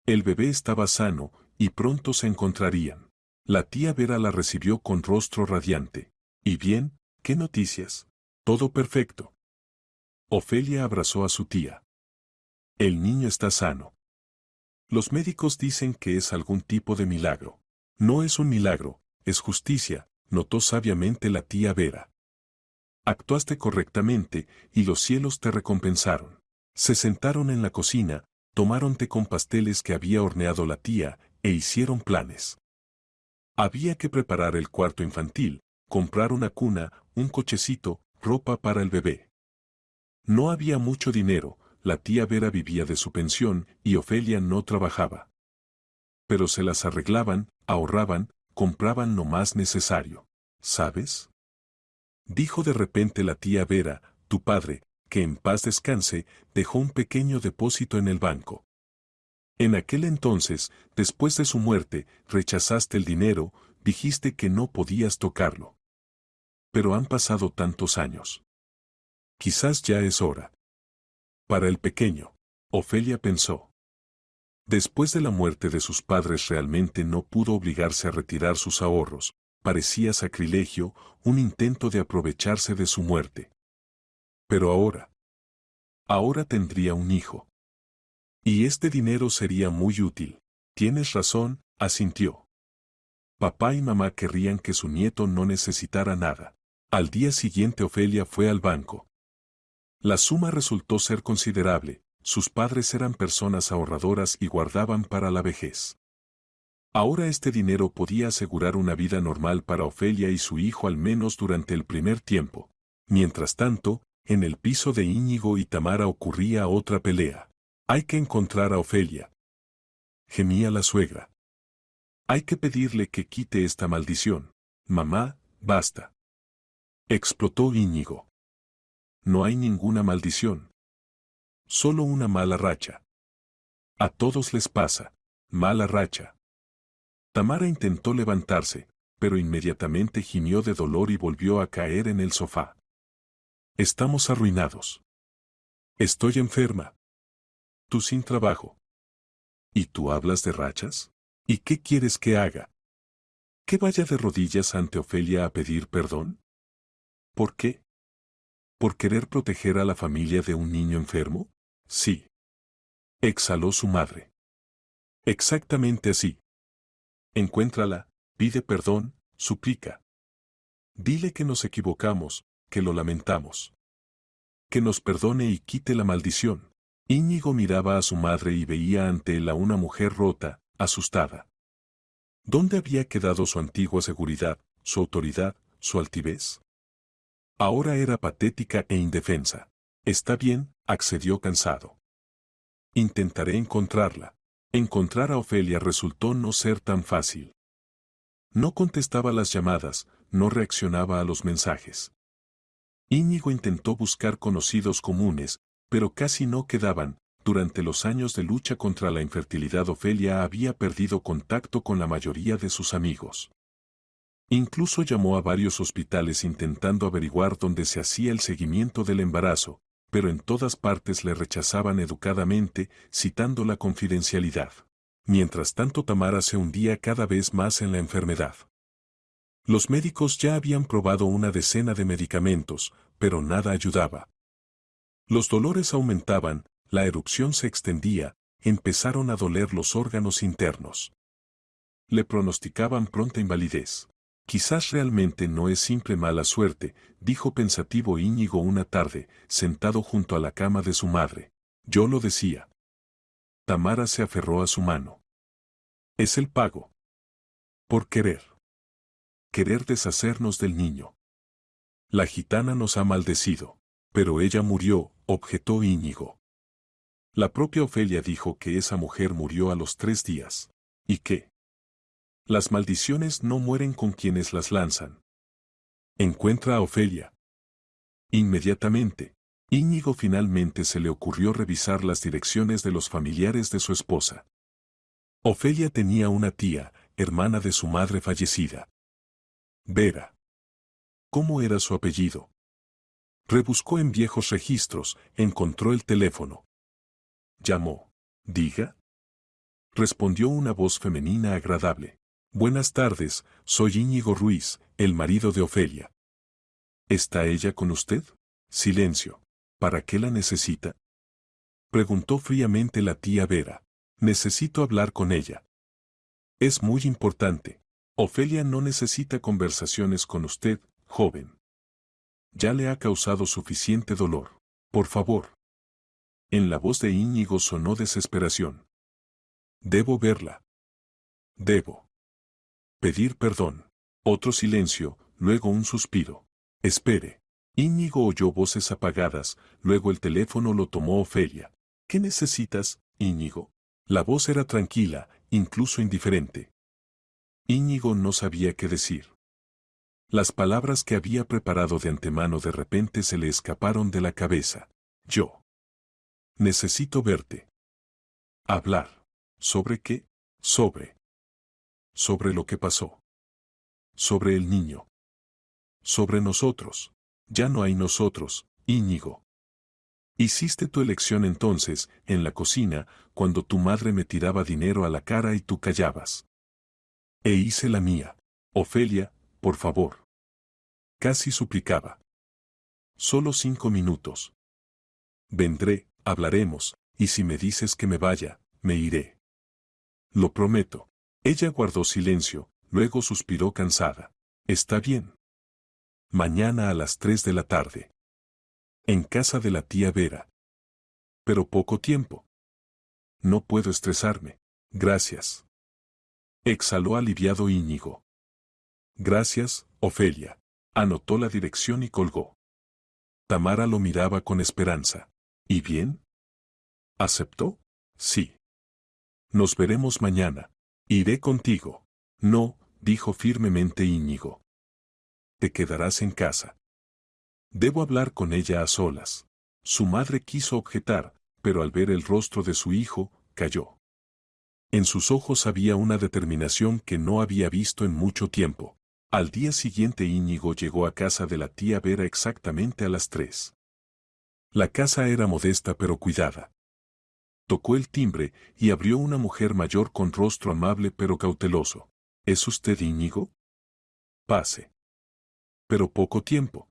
El bebé estaba sano, y pronto se encontrarían. La tía Vera la recibió con rostro radiante. ¿Y bien? ¿Qué noticias? Todo perfecto. Ofelia abrazó a su tía. El niño está sano. Los médicos dicen que es algún tipo de milagro. No es un milagro, es justicia, notó sabiamente la tía Vera. Actuaste correctamente, y los cielos te recompensaron. Se sentaron en la cocina, tomaron té con pasteles que había horneado la tía, e hicieron planes. Había que preparar el cuarto infantil, comprar una cuna, un cochecito, ropa para el bebé. No había mucho dinero, la tía Vera vivía de su pensión y Ofelia no trabajaba. Pero se las arreglaban, ahorraban, compraban lo más necesario. ¿Sabes? Dijo de repente la tía Vera, tu padre, que en paz descanse, dejó un pequeño depósito en el banco. En aquel entonces, después de su muerte, rechazaste el dinero, dijiste que no podías tocarlo. Pero han pasado tantos años. Quizás ya es hora. Para el pequeño, Ofelia pensó. Después de la muerte de sus padres realmente no pudo obligarse a retirar sus ahorros, parecía sacrilegio, un intento de aprovecharse de su muerte. Pero ahora tendría un hijo. Y este dinero sería muy útil. Tienes razón, asintió. Papá y mamá querrían que su nieto no necesitara nada. Al día siguiente Ofelia fue al banco. La suma resultó ser considerable, sus padres eran personas ahorradoras y guardaban para la vejez. Ahora este dinero podía asegurar una vida normal para Ofelia y su hijo al menos durante el primer tiempo. Mientras tanto, en el piso de Íñigo y Tamara ocurría otra pelea. Hay que encontrar a Ofelia, gemía la suegra. Hay que pedirle que quite esta maldición. Mamá, basta. Explotó Íñigo. No hay ninguna maldición. Solo una mala racha. A todos les pasa. Mala racha. Tamara intentó levantarse, pero inmediatamente gimió de dolor y volvió a caer en el sofá. Estamos arruinados. Estoy enferma. Tú sin trabajo. ¿Y tú hablas de rachas? ¿Y qué quieres que haga? ¿Que vaya de rodillas ante Ofelia a pedir perdón? ¿Por qué? ¿Por querer proteger a la familia de un niño enfermo? Sí. Exhaló su madre. Exactamente así. Encuéntrala, pide perdón, suplica. Dile que nos equivocamos, que lo lamentamos. Que nos perdone y quite la maldición. Íñigo miraba a su madre y veía ante él a una mujer rota, asustada. ¿Dónde había quedado su antigua seguridad, su autoridad, su altivez? Ahora era patética e indefensa. Está bien, accedió cansado. Intentaré encontrarla. Encontrar a Ofelia resultó no ser tan fácil. No contestaba las llamadas, no reaccionaba a los mensajes. Íñigo intentó buscar conocidos comunes, pero casi no quedaban. Durante los años de lucha contra la infertilidad Ofelia había perdido contacto con la mayoría de sus amigos. Incluso llamó a varios hospitales intentando averiguar dónde se hacía el seguimiento del embarazo, pero en todas partes le rechazaban educadamente, citando la confidencialidad. Mientras tanto Tamara se hundía cada vez más en la enfermedad. Los médicos ya habían probado una decena de medicamentos, pero nada ayudaba. Los dolores aumentaban, la erupción se extendía, empezaron a doler los órganos internos. Le pronosticaban pronta invalidez. Quizás realmente no es simple mala suerte, dijo pensativo Íñigo una tarde, sentado junto a la cama de su madre. Yo lo decía. Tamara se aferró a su mano. Es el pago. Por querer. Querer deshacernos del niño. La gitana nos ha maldecido. Pero ella murió, objetó Íñigo. La propia Ofelia dijo que esa mujer murió a los 3 días. ¿Y qué? Las maldiciones no mueren con quienes las lanzan. Encuentra a Ofelia. Inmediatamente, Íñigo finalmente se le ocurrió revisar las direcciones de los familiares de su esposa. Ofelia tenía una tía, hermana de su madre fallecida. Vera. ¿Cómo era su apellido? Rebuscó en viejos registros, encontró el teléfono. Llamó. ¿Diga? Respondió una voz femenina agradable. Buenas tardes, soy Íñigo Ruiz, el marido de Ofelia. ¿Está ella con usted? Silencio. ¿Para qué la necesita? Preguntó fríamente la tía Vera. Necesito hablar con ella. Es muy importante. Ofelia no necesita conversaciones con usted, joven. Ya le ha causado suficiente dolor. Por favor. En la voz de Íñigo sonó desesperación. Debo verla. Debo pedir perdón. Otro silencio, luego un suspiro. Espere. Íñigo oyó voces apagadas, luego el teléfono lo tomó Ofelia. ¿Qué necesitas, Íñigo? La voz era tranquila, incluso indiferente. Íñigo no sabía qué decir. Las palabras que había preparado de antemano de repente se le escaparon de la cabeza. Yo necesito verte. Hablar. ¿Sobre qué? Sobre lo que pasó. Sobre el niño. Sobre nosotros. Ya no hay nosotros, Íñigo. Hiciste tu elección entonces, en la cocina, cuando tu madre me tiraba dinero a la cara y tú callabas. E hice la mía. Ofelia, por favor. Casi suplicaba. Solo 5 minutos. Vendré, hablaremos, y si me dices que me vaya, me iré. Lo prometo. Ella guardó silencio, luego suspiró cansada. Está bien. Mañana a las 3 de la tarde. En casa de la tía Vera. Pero poco tiempo. No puedo estresarme. Gracias. Exhaló aliviado Íñigo. Gracias, Ofelia. Anotó la dirección y colgó. Tamara lo miraba con esperanza. ¿Y bien? ¿Aceptó? Sí. Nos veremos mañana. Iré contigo. No, dijo firmemente Íñigo. Te quedarás en casa. Debo hablar con ella a solas. Su madre quiso objetar, pero al ver el rostro de su hijo, calló. En sus ojos había una determinación que no había visto en mucho tiempo. Al día siguiente Íñigo llegó a casa de la tía Vera exactamente a las 3. La casa era modesta pero cuidada. Tocó el timbre y abrió una mujer mayor con rostro amable pero cauteloso. ¿Es usted Íñigo? Pase. Pero poco tiempo.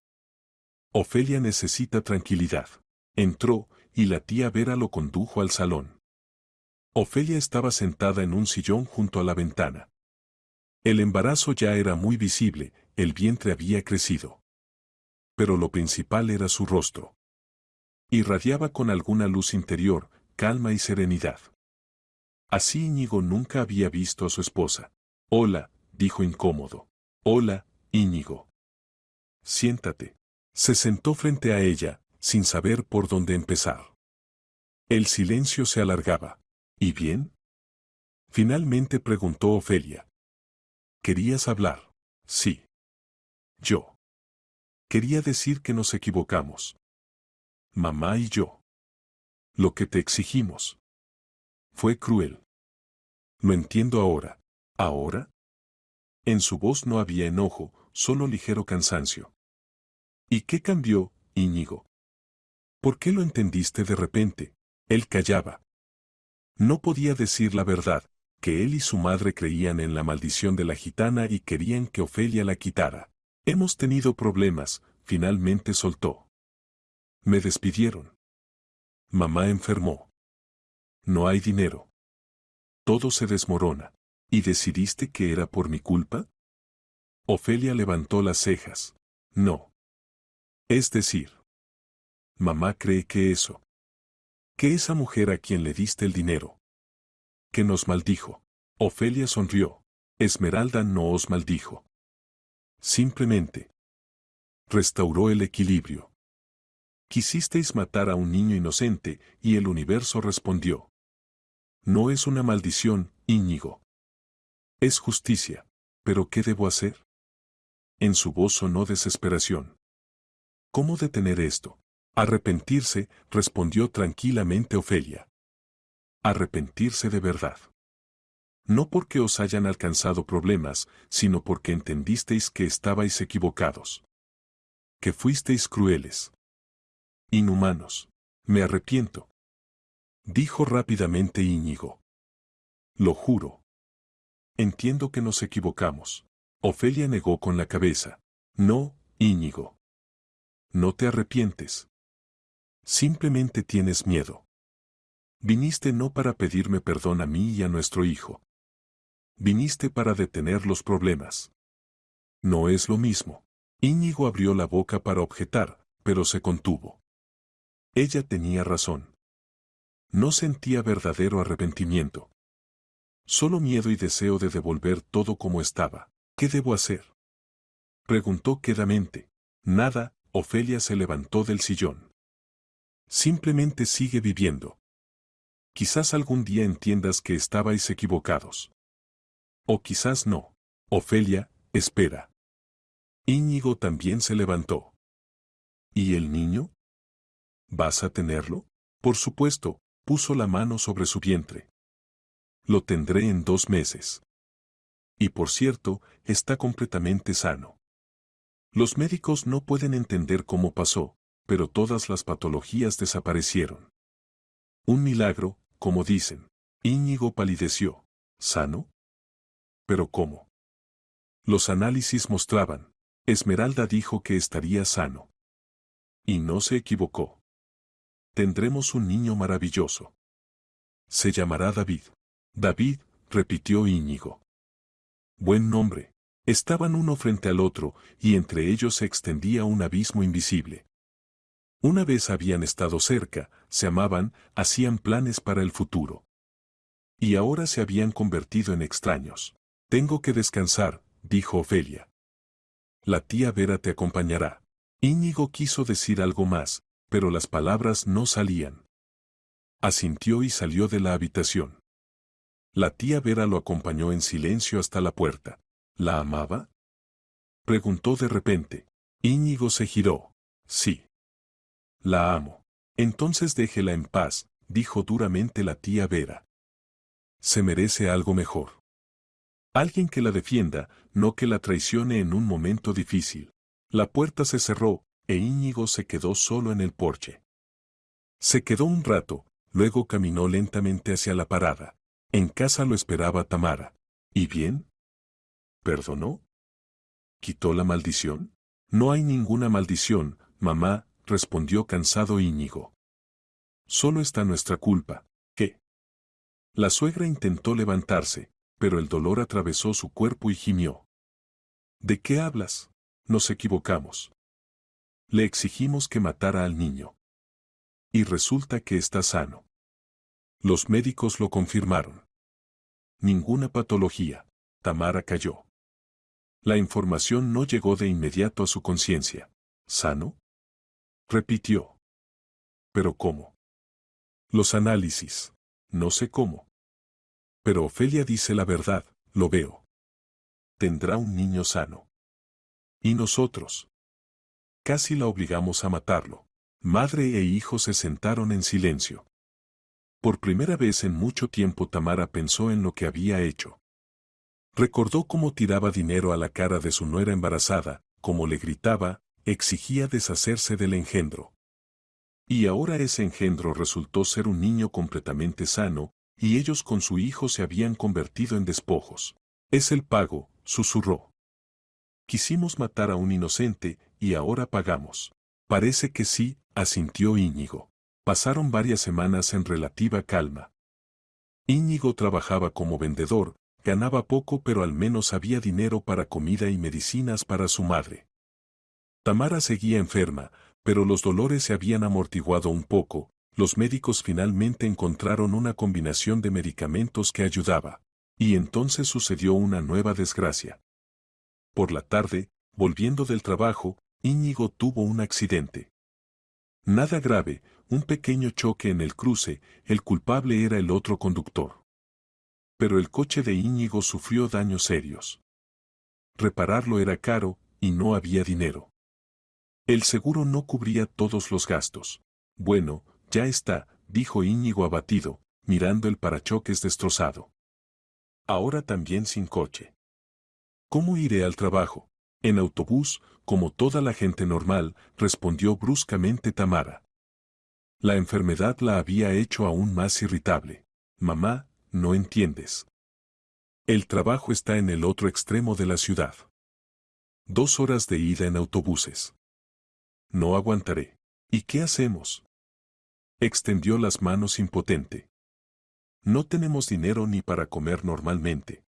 Ofelia necesita tranquilidad. Entró, y la tía Vera lo condujo al salón. Ofelia estaba sentada en un sillón junto a la ventana. El embarazo ya era muy visible, el vientre había crecido. Pero lo principal era su rostro. Irradiaba con alguna luz interior, calma y serenidad. Así Íñigo nunca había visto a su esposa. Hola, dijo incómodo. Hola, Íñigo. Siéntate. Se sentó frente a ella, sin saber por dónde empezar. El silencio se alargaba. ¿Y bien? Finalmente preguntó Ofelia. ¿Querías hablar? Sí. Yo. Quería decir que nos equivocamos. Mamá y yo. Lo que te exigimos. Fue cruel. Lo entiendo ahora. ¿Ahora? En su voz no había enojo, solo ligero cansancio. ¿Y qué cambió, Íñigo? ¿Por qué lo entendiste de repente? Él callaba. No podía decir la verdad, que él y su madre creían en la maldición de la gitana y querían que Ofelia la quitara. Hemos tenido problemas, finalmente soltó. Me despidieron. Mamá enfermó. No hay dinero. Todo se desmorona. ¿Y decidiste que era por mi culpa? Ofelia levantó las cejas. No. Es decir, mamá cree que eso. Que esa mujer a quien le diste el dinero. Que nos maldijo. Ofelia sonrió. Esmeralda no os maldijo. Simplemente. Restauró el equilibrio. Quisisteis matar a un niño inocente, y el universo respondió. No es una maldición, Íñigo. Es justicia. ¿Pero qué debo hacer? En su voz sonó desesperación. ¿Cómo detener esto? Arrepentirse, respondió tranquilamente Ofelia. Arrepentirse de verdad. No porque os hayan alcanzado problemas, sino porque entendisteis que estabais equivocados. Que fuisteis crueles. Inhumanos. Me arrepiento. Dijo rápidamente Íñigo. Lo juro. Entiendo que nos equivocamos. Ofelia negó con la cabeza. No, Íñigo. No te arrepientes. Simplemente tienes miedo. Viniste no para pedirme perdón a mí y a nuestro hijo. Viniste para detener los problemas. No es lo mismo. Íñigo abrió la boca para objetar, pero se contuvo. Ella tenía razón. No sentía verdadero arrepentimiento. Solo miedo y deseo de devolver todo como estaba. ¿Qué debo hacer? Preguntó quedamente. Nada, Ofelia se levantó del sillón. Simplemente sigue viviendo. Quizás algún día entiendas que estabais equivocados. O quizás no. Ofelia, espera. Íñigo también se levantó. ¿Y el niño? ¿Vas a tenerlo? Por supuesto, puso la mano sobre su vientre. Lo tendré en 2 meses. Y por cierto, está completamente sano. Los médicos no pueden entender cómo pasó, pero todas las patologías desaparecieron. Un milagro, como dicen. Íñigo palideció. ¿Sano? ¿Pero cómo? Los análisis mostraban. Esmeralda dijo que estaría sano. Y no se equivocó. Tendremos un niño maravilloso. Se llamará David. David, repitió Íñigo. Buen nombre. Estaban uno frente al otro, y entre ellos se extendía un abismo invisible. Una vez habían estado cerca, se amaban, hacían planes para el futuro. Y ahora se habían convertido en extraños. Tengo que descansar, dijo Ofelia. La tía Vera te acompañará. Íñigo quiso decir algo más, pero las palabras no salían. Asintió y salió de la habitación. La tía Vera lo acompañó en silencio hasta la puerta. ¿La amaba? Preguntó de repente. Íñigo se giró. Sí. La amo. Entonces déjela en paz, dijo duramente la tía Vera. Se merece algo mejor. Alguien que la defienda, no que la traicione en un momento difícil. La puerta se cerró, e Íñigo se quedó solo en el porche. Se quedó un rato, luego caminó lentamente hacia la parada. En casa lo esperaba Tamara. ¿Y bien? ¿Perdonó? ¿Quitó la maldición? No hay ninguna maldición, mamá, respondió cansado Íñigo. Solo está nuestra culpa. ¿Qué? La suegra intentó levantarse, pero el dolor atravesó su cuerpo y gimió. ¿De qué hablas? Nos equivocamos. Le exigimos que matara al niño. Y resulta que está sano. Los médicos lo confirmaron. Ninguna patología. Tamara cayó. La información no llegó de inmediato a su conciencia. ¿Sano? Repitió. ¿Pero cómo? Los análisis. No sé cómo. Pero Ofelia dice la verdad, lo veo. Tendrá un niño sano. ¿Y nosotros? Casi la obligamos a matarlo. Madre e hijo se sentaron en silencio. Por primera vez en mucho tiempo Tamara pensó en lo que había hecho. Recordó cómo tiraba dinero a la cara de su nuera embarazada, cómo le gritaba, exigía deshacerse del engendro. Y ahora ese engendro resultó ser un niño completamente sano, y ellos con su hijo se habían convertido en despojos. Es el pago, susurró. Quisimos matar a un inocente, y ahora pagamos. Parece que sí, asintió Íñigo. Pasaron varias semanas en relativa calma. Íñigo trabajaba como vendedor, ganaba poco pero al menos había dinero para comida y medicinas para su madre. Tamara seguía enferma, pero los dolores se habían amortiguado un poco, los médicos finalmente encontraron una combinación de medicamentos que ayudaba. Y entonces sucedió una nueva desgracia. Por la tarde, volviendo del trabajo, Íñigo tuvo un accidente. Nada grave, un pequeño choque en el cruce, el culpable era el otro conductor. Pero el coche de Íñigo sufrió daños serios. Repararlo era caro, y no había dinero. El seguro no cubría todos los gastos. Bueno, ya está, dijo Íñigo abatido, mirando el parachoques destrozado. Ahora también sin coche. ¿Cómo iré al trabajo? En autobús, como toda la gente normal, respondió bruscamente Tamara. La enfermedad la había hecho aún más irritable. Mamá, no entiendes. El trabajo está en el otro extremo de la ciudad. 2 horas de ida en autobuses. No aguantaré. ¿Y qué hacemos? Extendió las manos impotente. No tenemos dinero ni para comer normalmente.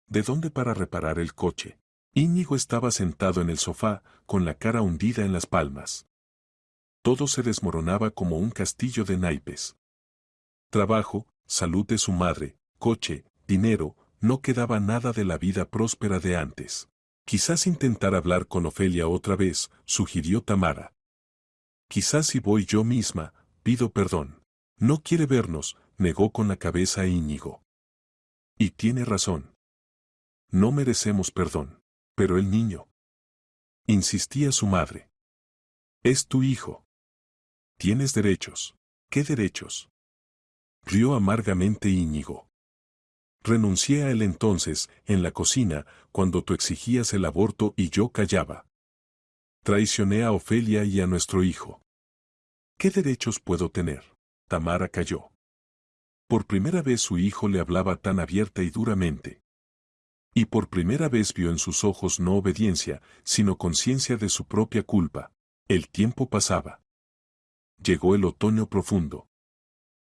¿De dónde para reparar el coche? Íñigo estaba sentado en el sofá, con la cara hundida en las palmas. Todo se desmoronaba como un castillo de naipes. Trabajo, salud de su madre, coche, dinero, no quedaba nada de la vida próspera de antes. Quizás intentar hablar con Ofelia otra vez, sugirió Tamara. Quizás si voy yo misma, pido perdón. No quiere vernos, negó con la cabeza Íñigo. Y tiene razón. No merecemos perdón. Pero el niño. Insistía su madre. Es tu hijo. Tienes derechos. ¿Qué derechos? Rió amargamente Íñigo. Renuncié a él entonces, en la cocina, cuando tú exigías el aborto y yo callaba. Traicioné a Ofelia y a nuestro hijo. ¿Qué derechos puedo tener? Tamara calló. Por primera vez su hijo le hablaba tan abierta y duramente. Y por primera vez vio en sus ojos no obediencia, sino conciencia de su propia culpa. El tiempo pasaba. Llegó el otoño profundo.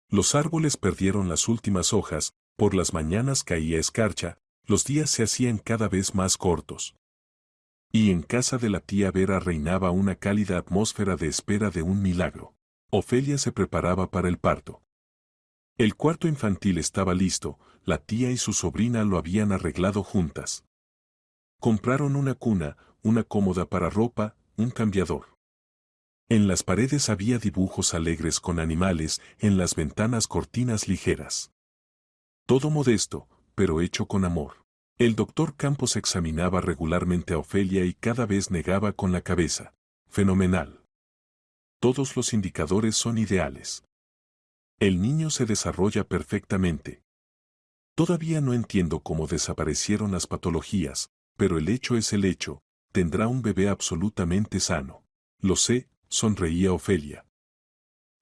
Los árboles perdieron las últimas hojas, por las mañanas caía escarcha, los días se hacían cada vez más cortos. Y en casa de la tía Vera reinaba una cálida atmósfera de espera de un milagro. Ofelia se preparaba para el parto. El cuarto infantil estaba listo, la tía y su sobrina lo habían arreglado juntas. Compraron una cuna, una cómoda para ropa, un cambiador. En las paredes había dibujos alegres con animales, en las ventanas cortinas ligeras. Todo modesto, pero hecho con amor. El doctor Campos examinaba regularmente a Ofelia y cada vez negaba con la cabeza. Fenomenal. Todos los indicadores son ideales. El niño se desarrolla perfectamente. Todavía no entiendo cómo desaparecieron las patologías, pero el hecho es el hecho, tendrá un bebé absolutamente sano. Lo sé, sonreía Ofelia.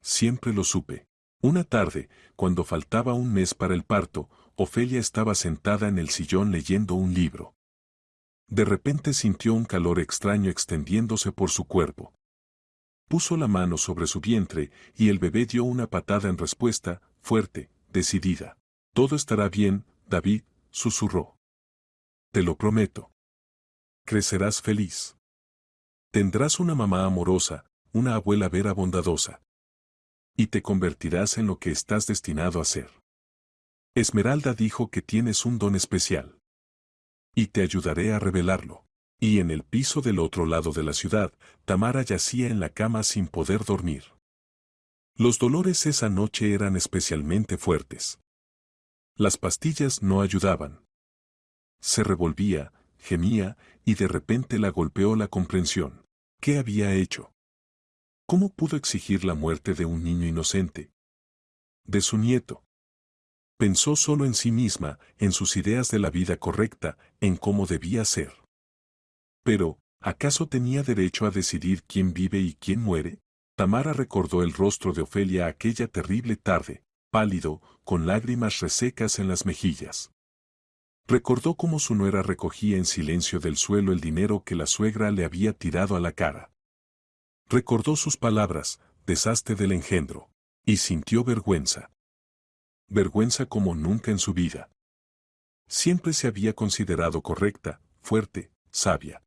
Siempre lo supe. Una tarde, cuando faltaba un mes para el parto, Ofelia estaba sentada en el sillón leyendo un libro. De repente sintió un calor extraño extendiéndose por su cuerpo. Puso la mano sobre su vientre y el bebé dio una patada en respuesta, fuerte, decidida. Todo estará bien, David, susurró. Te lo prometo. Crecerás feliz. Tendrás una mamá amorosa, una abuela Vera bondadosa. Y te convertirás en lo que estás destinado a ser. Esmeralda dijo que tienes un don especial. Y te ayudaré a revelarlo. Y en el piso del otro lado de la ciudad, Tamara yacía en la cama sin poder dormir. Los dolores esa noche eran especialmente fuertes. Las pastillas no ayudaban. Se revolvía, gemía, y de repente la golpeó la comprensión. ¿Qué había hecho? ¿Cómo pudo exigir la muerte de un niño inocente? De su nieto. Pensó solo en sí misma, en sus ideas de la vida correcta, en cómo debía ser. Pero, ¿acaso tenía derecho a decidir quién vive y quién muere? Tamara recordó el rostro de Ofelia aquella terrible tarde, pálido, con lágrimas resecas en las mejillas. Recordó cómo su nuera recogía en silencio del suelo el dinero que la suegra le había tirado a la cara. Recordó sus palabras, deshazte del engendro, y sintió vergüenza. Vergüenza como nunca en su vida. Siempre se había considerado correcta, fuerte, sabia.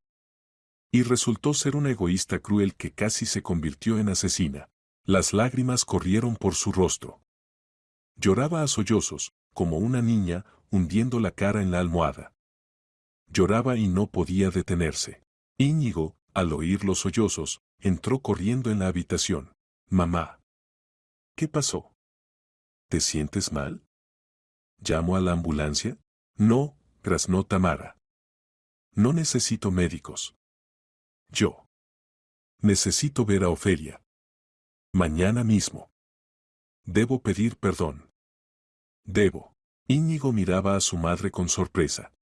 Y resultó ser una egoísta cruel que casi se convirtió en asesina. Las lágrimas corrieron por su rostro. Lloraba a sollozos, como una niña, hundiendo la cara en la almohada. Lloraba y no podía detenerse. Íñigo, al oír los sollozos, entró corriendo en la habitación. Mamá. ¿Qué pasó? ¿Te sientes mal? ¿Llamo a la ambulancia? No, graznó Tamara. No necesito médicos. Yo. Necesito ver a Ofelia. Mañana mismo. Debo pedir perdón. Debo. Íñigo miraba a su madre con sorpresa.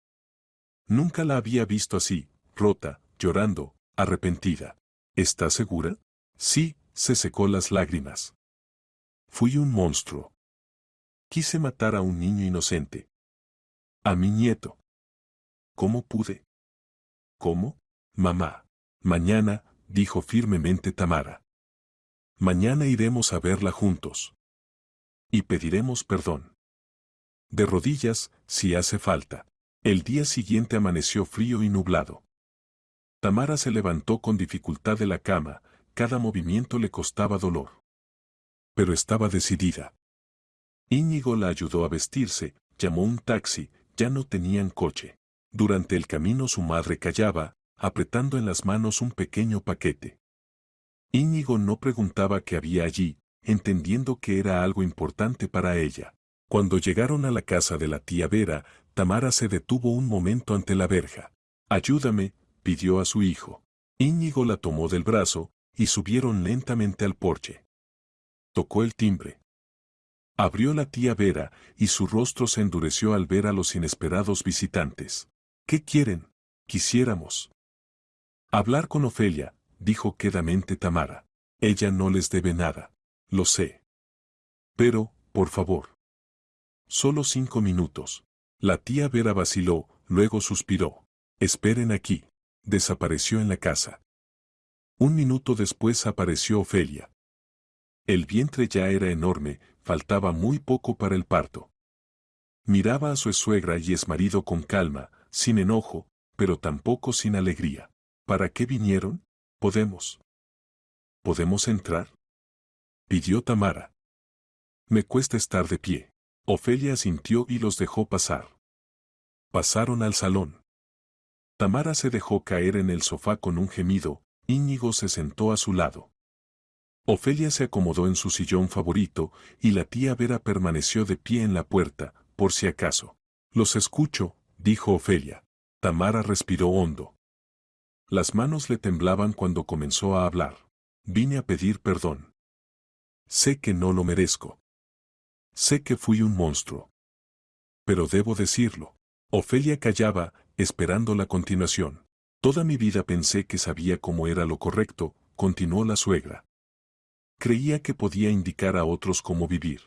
Nunca la había visto así, rota, llorando, arrepentida. ¿Estás segura? Sí, se secó las lágrimas. Fui un monstruo. Quise matar a un niño inocente. A mi nieto. ¿Cómo pude? ¿Cómo? Mamá. Mañana, dijo firmemente Tamara. Mañana iremos a verla juntos. Y pediremos perdón. De rodillas, si hace falta. El día siguiente amaneció frío y nublado. Tamara se levantó con dificultad de la cama, cada movimiento le costaba dolor. Pero estaba decidida. Íñigo la ayudó a vestirse, llamó un taxi, ya no tenían coche. Durante el camino su madre callaba, apretando en las manos un pequeño paquete. Íñigo no preguntaba qué había allí, entendiendo que era algo importante para ella. Cuando llegaron a la casa de la tía Vera, Tamara se detuvo un momento ante la verja. Ayúdame, pidió a su hijo. Íñigo la tomó del brazo, y subieron lentamente al porche. Tocó el timbre. Abrió la tía Vera, y su rostro se endureció al ver a los inesperados visitantes. ¿Qué quieren? Quisiéramos hablar con Ofelia, dijo quedamente Tamara. Ella no les debe nada. Lo sé. Pero, por favor. Solo 5 minutos. La tía Vera vaciló, luego suspiró. Esperen aquí. Desapareció en la casa. 1 minuto después apareció Ofelia. El vientre ya era enorme, faltaba muy poco para el parto. Miraba a su suegra y exmarido con calma, sin enojo, pero tampoco sin alegría. ¿Para qué vinieron? ¿Podemos entrar? Pidió Tamara. Me cuesta estar de pie. Ofelia asintió y los dejó pasar. Pasaron al salón. Tamara se dejó caer en el sofá con un gemido, Íñigo se sentó a su lado. Ofelia se acomodó en su sillón favorito, y la tía Vera permaneció de pie en la puerta, por si acaso. Los escucho, dijo Ofelia. Tamara respiró hondo. Las manos le temblaban cuando comenzó a hablar. Vine a pedir perdón. Sé que no lo merezco. Sé que fui un monstruo. Pero debo decirlo. Ofelia callaba, esperando la continuación. Toda mi vida pensé que sabía cómo era lo correcto, continuó la suegra. Creía que podía indicar a otros cómo vivir.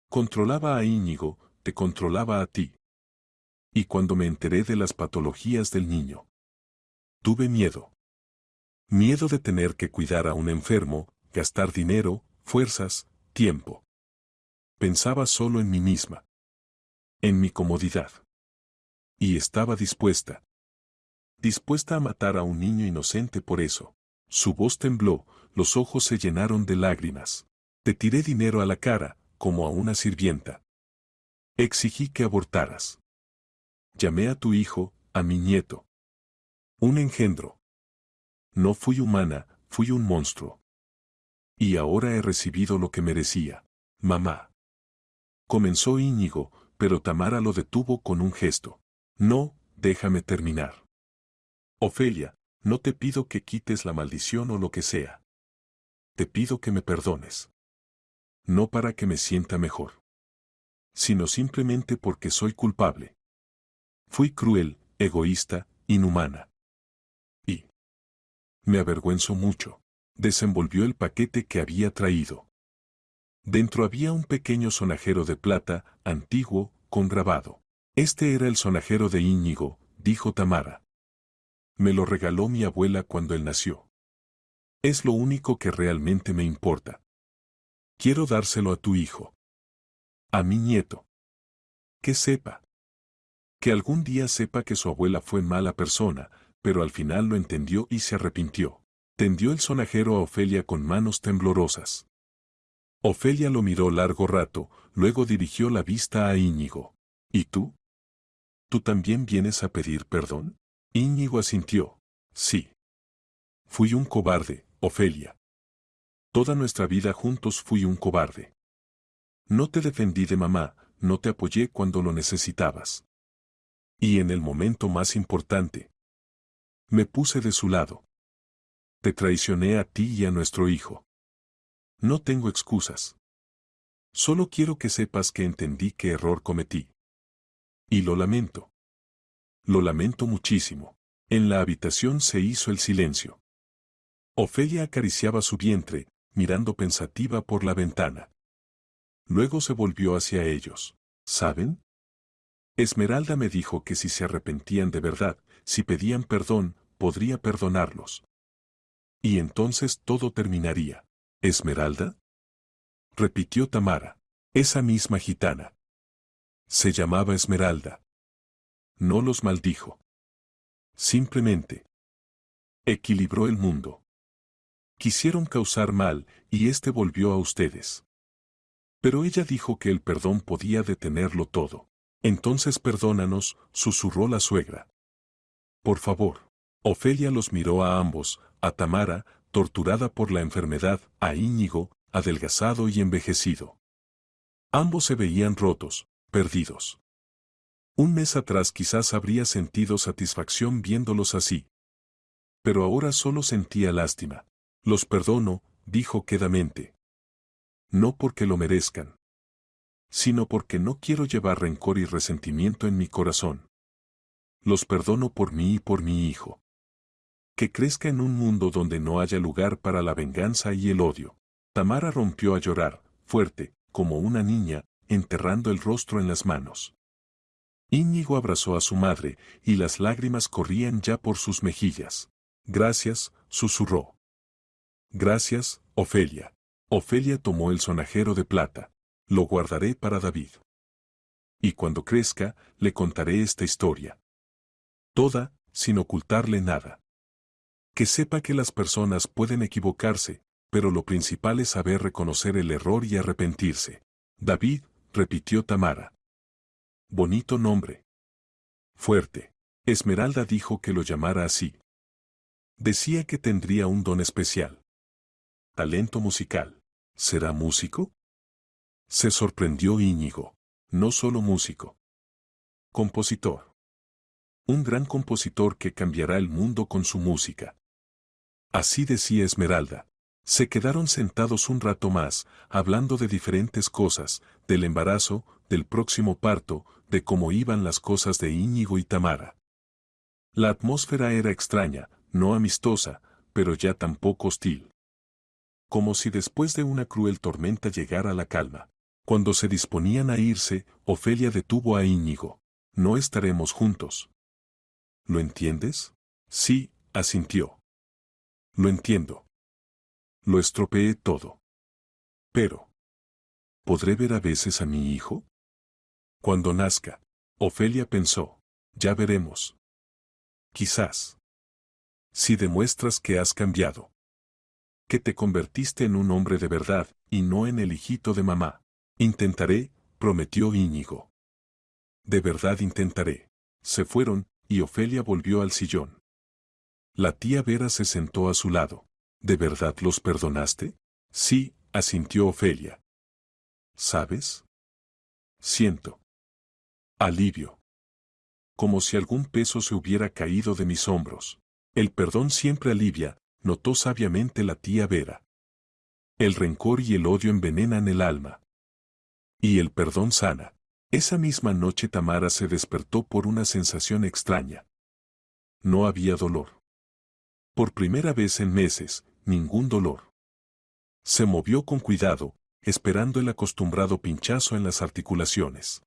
Controlaba a Íñigo, te controlaba a ti. Y cuando me enteré de las patologías del niño, tuve miedo. Miedo de tener que cuidar a un enfermo, gastar dinero, fuerzas, tiempo. Pensaba solo en mí misma. En mi comodidad. Y estaba dispuesta. Dispuesta a matar a un niño inocente por eso. Su voz tembló, los ojos se llenaron de lágrimas. Te tiré dinero a la cara, como a una sirvienta. Exigí que abortaras. Llamé a tu hijo, a mi nieto. Un engendro. No fui humana, fui un monstruo. Y ahora he recibido lo que merecía. Mamá. Comenzó Íñigo, pero Tamara lo detuvo con un gesto. No, déjame terminar. Ofelia, no te pido que quites la maldición o lo que sea. Te pido que me perdones. No para que me sienta mejor, sino simplemente porque soy culpable. Fui cruel, egoísta, inhumana. Y me avergüenzo mucho. Desenvolvió el paquete que había traído. Dentro había un pequeño sonajero de plata, antiguo, con grabado. Este era el sonajero de Íñigo, dijo Tamara. Me lo regaló mi abuela cuando él nació. Es lo único que realmente me importa. Quiero dárselo a tu hijo. A mi nieto. Que sepa. Que algún día sepa que su abuela fue mala persona, pero al final lo entendió y se arrepintió. Tendió el sonajero a Ofelia con manos temblorosas. Ofelia lo miró largo rato, luego dirigió la vista a Íñigo. ¿Y tú? ¿Tú también vienes a pedir perdón? Íñigo asintió. Sí. Fui un cobarde, Ofelia. Toda nuestra vida juntos fui un cobarde. No te defendí de mamá, no te apoyé cuando lo necesitabas. Y en el momento más importante, me puse de su lado. Te traicioné a ti y a nuestro hijo. No tengo excusas. Solo quiero que sepas que entendí qué error cometí. Y lo lamento. Lo lamento muchísimo. En la habitación se hizo el silencio. Ofelia acariciaba su vientre, mirando pensativa por la ventana. Luego se volvió hacia ellos. ¿Saben? Esmeralda me dijo que si se arrepentían de verdad, si pedían perdón, podría perdonarlos. Y entonces todo terminaría. ¿Esmeralda? Repitió Tamara. Esa misma gitana. Se llamaba Esmeralda. No los maldijo. Simplemente equilibró el mundo. Quisieron causar mal, y este volvió a ustedes. Pero ella dijo que el perdón podía detenerlo todo. Entonces perdónanos, susurró la suegra. Por favor. Ofelia los miró a ambos, a Tamara, torturada por la enfermedad, a Íñigo, adelgazado y envejecido. Ambos se veían rotos, perdidos. Un mes atrás quizás habría sentido satisfacción viéndolos así. Pero ahora solo sentía lástima. Los perdono, dijo quedamente. No porque lo merezcan, sino porque no quiero llevar rencor y resentimiento en mi corazón. Los perdono por mí y por mi hijo. Que crezca en un mundo donde no haya lugar para la venganza y el odio. Tamara rompió a llorar, fuerte, como una niña, enterrando el rostro en las manos. Íñigo abrazó a su madre, y las lágrimas corrían ya por sus mejillas. Gracias, susurró. Gracias, Ofelia. Ofelia tomó el sonajero de plata. Lo guardaré para David. Y cuando crezca, le contaré esta historia. Toda, sin ocultarle nada. Que sepa que las personas pueden equivocarse, pero lo principal es saber reconocer el error y arrepentirse. David, repitió Tamara. Bonito nombre. Fuerte. Esmeralda dijo que lo llamara así. Decía que tendría un don especial. Talento musical. ¿Será músico? Se sorprendió Íñigo. No solo músico. Compositor. Un gran compositor que cambiará el mundo con su música. Así decía Esmeralda. Se quedaron sentados un rato más, hablando de diferentes cosas, del embarazo, del próximo parto, de cómo iban las cosas de Íñigo y Tamara. La atmósfera era extraña, no amistosa, pero ya tampoco hostil. Como si después de una cruel tormenta llegara la calma. Cuando se disponían a irse, Ofelia detuvo a Íñigo. No estaremos juntos. ¿Lo entiendes? Sí, asintió. Lo entiendo. Lo estropeé todo. Pero, ¿podré ver a veces a mi hijo? Cuando nazca, Ofelia pensó, ya veremos. Quizás. Si demuestras que has cambiado. Que te convertiste en un hombre de verdad, y no en el hijito de mamá. Intentaré, prometió Íñigo. De verdad intentaré. Se fueron, y Ofelia volvió al sillón. La tía Vera se sentó a su lado. ¿De verdad los perdonaste? Sí, asintió Ofelia. ¿Sabes? Siento. Alivio. Como si algún peso se hubiera caído de mis hombros. El perdón siempre alivia, notó sabiamente la tía Vera. El rencor y el odio envenenan el alma. Y el perdón sana. Esa misma noche Tamara se despertó por una sensación extraña. No había dolor. Por primera vez en meses, ningún dolor. Se movió con cuidado, esperando el acostumbrado pinchazo en las articulaciones.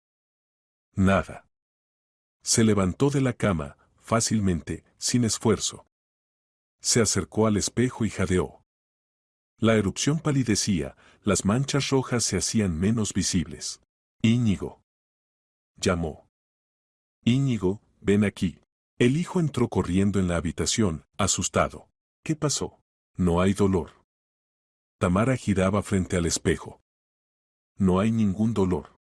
Nada. Se levantó de la cama, fácilmente, sin esfuerzo. Se acercó al espejo y jadeó. La erupción palidecía, las manchas rojas se hacían menos visibles. Íñigo. Llamó. Íñigo, ven aquí. El hijo entró corriendo en la habitación, asustado. ¿Qué pasó? No hay dolor. Tamara giraba frente al espejo. No hay ningún dolor.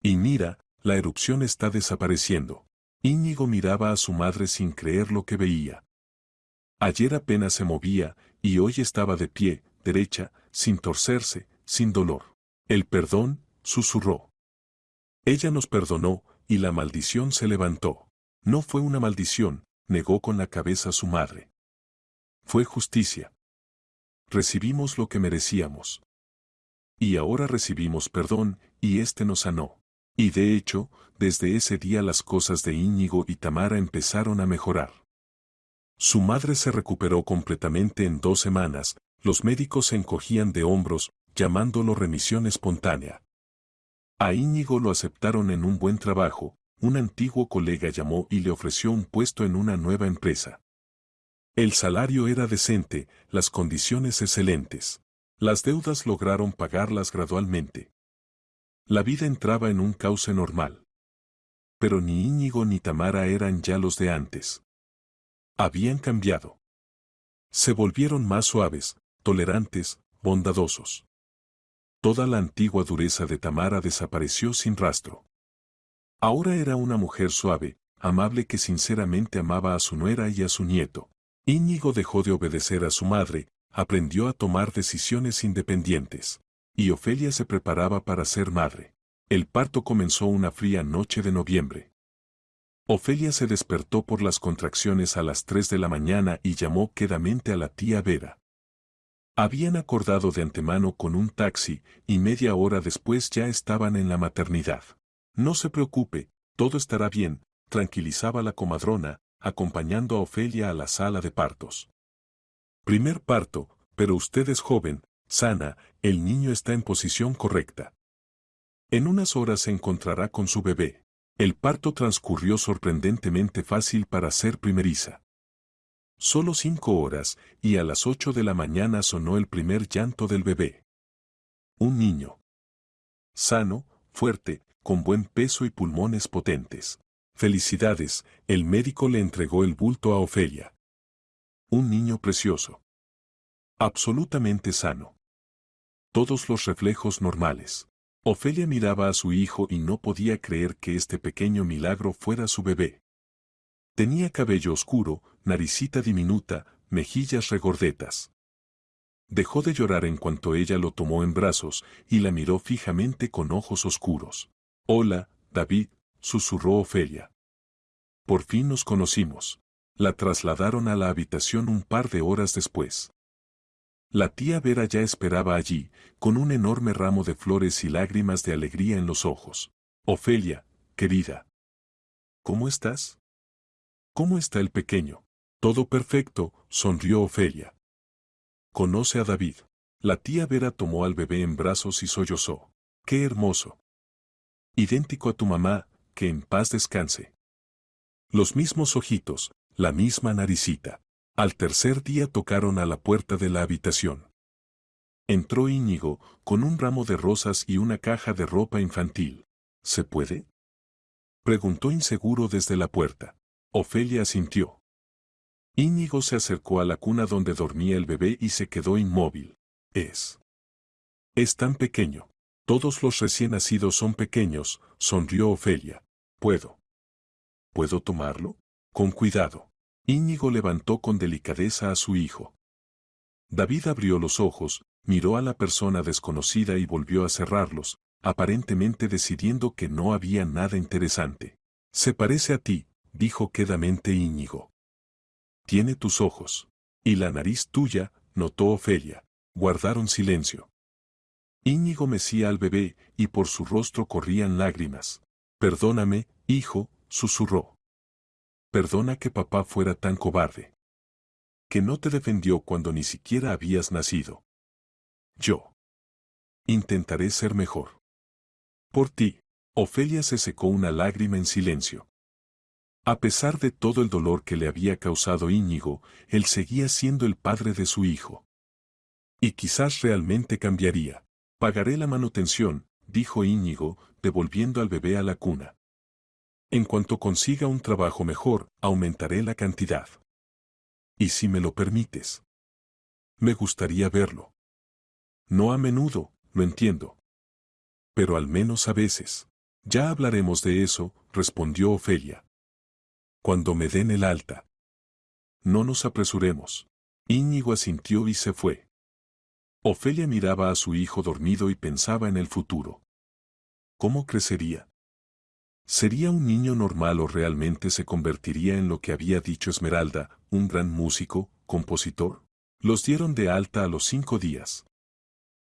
Y mira, la erupción está desapareciendo. Íñigo miraba a su madre sin creer lo que veía. Ayer apenas se movía, y hoy estaba de pie, derecha, sin torcerse, sin dolor. El perdón, susurró. Ella nos perdonó, y la maldición se levantó. No fue una maldición, negó con la cabeza su madre. Fue justicia. Recibimos lo que merecíamos. Y ahora recibimos perdón, y este nos sanó. Y de hecho, desde ese día las cosas de Íñigo y Tamara empezaron a mejorar. Su madre se recuperó completamente en 2 semanas, los médicos se encogían de hombros, llamándolo remisión espontánea. A Íñigo lo aceptaron en un buen trabajo, un antiguo colega llamó y le ofreció un puesto en una nueva empresa. El salario era decente, las condiciones excelentes. Las deudas lograron pagarlas gradualmente. La vida entraba en un cauce normal. Pero ni Íñigo ni Tamara eran ya los de antes. Habían cambiado. Se volvieron más suaves, tolerantes, bondadosos. Toda la antigua dureza de Tamara desapareció sin rastro. Ahora era una mujer suave, amable que sinceramente amaba a su nuera y a su nieto. Íñigo dejó de obedecer a su madre, aprendió a tomar decisiones independientes. Y Ofelia se preparaba para ser madre. El parto comenzó una fría noche de noviembre. Ofelia se despertó por las contracciones a las 3 de la mañana y llamó quedamente a la tía Vera. Habían acordado de antemano con un taxi, y media hora después ya estaban en la maternidad. No se preocupe, todo estará bien, tranquilizaba la comadrona, acompañando a Ofelia a la sala de partos. Primer parto, pero usted es joven, sana, el niño está en posición correcta. En unas horas se encontrará con su bebé. El parto transcurrió sorprendentemente fácil para ser primeriza. Solo 5 horas, y a las 8 de la mañana sonó el primer llanto del bebé. Un niño. Sano, fuerte, con buen peso y pulmones potentes. Felicidades, el médico le entregó el bulto a Ofelia. Un niño precioso. Absolutamente sano. Todos los reflejos normales. Ofelia miraba a su hijo y no podía creer que este pequeño milagro fuera su bebé. Tenía cabello oscuro, naricita diminuta, mejillas regordetas. Dejó de llorar en cuanto ella lo tomó en brazos y la miró fijamente con ojos oscuros. «Hola, David», susurró Ofelia. «Por fin nos conocimos». La trasladaron a la habitación un par de horas después. La tía Vera ya esperaba allí, con un enorme ramo de flores y lágrimas de alegría en los ojos. «Ofelia, querida. ¿Cómo estás? ¿Cómo está el pequeño?» «Todo perfecto», sonrió Ofelia. «¿Conoce a David?» La tía Vera tomó al bebé en brazos y sollozó. «¡Qué hermoso! Idéntico a tu mamá, que en paz descanse». Los mismos ojitos, la misma naricita. Al tercer día tocaron a la puerta de la habitación. Entró Íñigo, con un ramo de rosas y una caja de ropa infantil. «¿Se puede?», preguntó inseguro desde la puerta. Ofelia asintió. Íñigo se acercó a la cuna donde dormía el bebé y se quedó inmóvil. Es tan pequeño. Todos los recién nacidos son pequeños», sonrió Ofelia. ¿Puedo tomarlo? Con cuidado». Íñigo levantó con delicadeza a su hijo. David abrió los ojos, miró a la persona desconocida y volvió a cerrarlos, aparentemente decidiendo que no había nada interesante. «Se parece a ti», dijo quedamente Íñigo. «Tiene tus ojos. Y la nariz tuya», notó Ofelia. Guardaron silencio. Íñigo mecía al bebé, y por su rostro corrían lágrimas. «Perdóname, hijo», susurró. «Perdona que papá fuera tan cobarde. Que no te defendió cuando ni siquiera habías nacido. Yo intentaré ser mejor. Por ti». Ofelia se secó una lágrima en silencio. A pesar de todo el dolor que le había causado Íñigo, él seguía siendo el padre de su hijo. Y quizás realmente cambiaría. «Pagaré la manutención», dijo Íñigo, devolviendo al bebé a la cuna. «En cuanto consiga un trabajo mejor, aumentaré la cantidad. ¿Y si me lo permites? Me gustaría verlo. No a menudo, lo entiendo. Pero al menos a veces». «Ya hablaremos de eso», respondió Ofelia. «Cuando me den el alta». «No nos apresuremos». Íñigo asintió y se fue. Ofelia miraba a su hijo dormido y pensaba en el futuro. ¿Cómo crecería? ¿Sería un niño normal o realmente se convertiría en lo que había dicho Esmeralda, un gran músico, compositor? Los dieron de alta a los 5 días.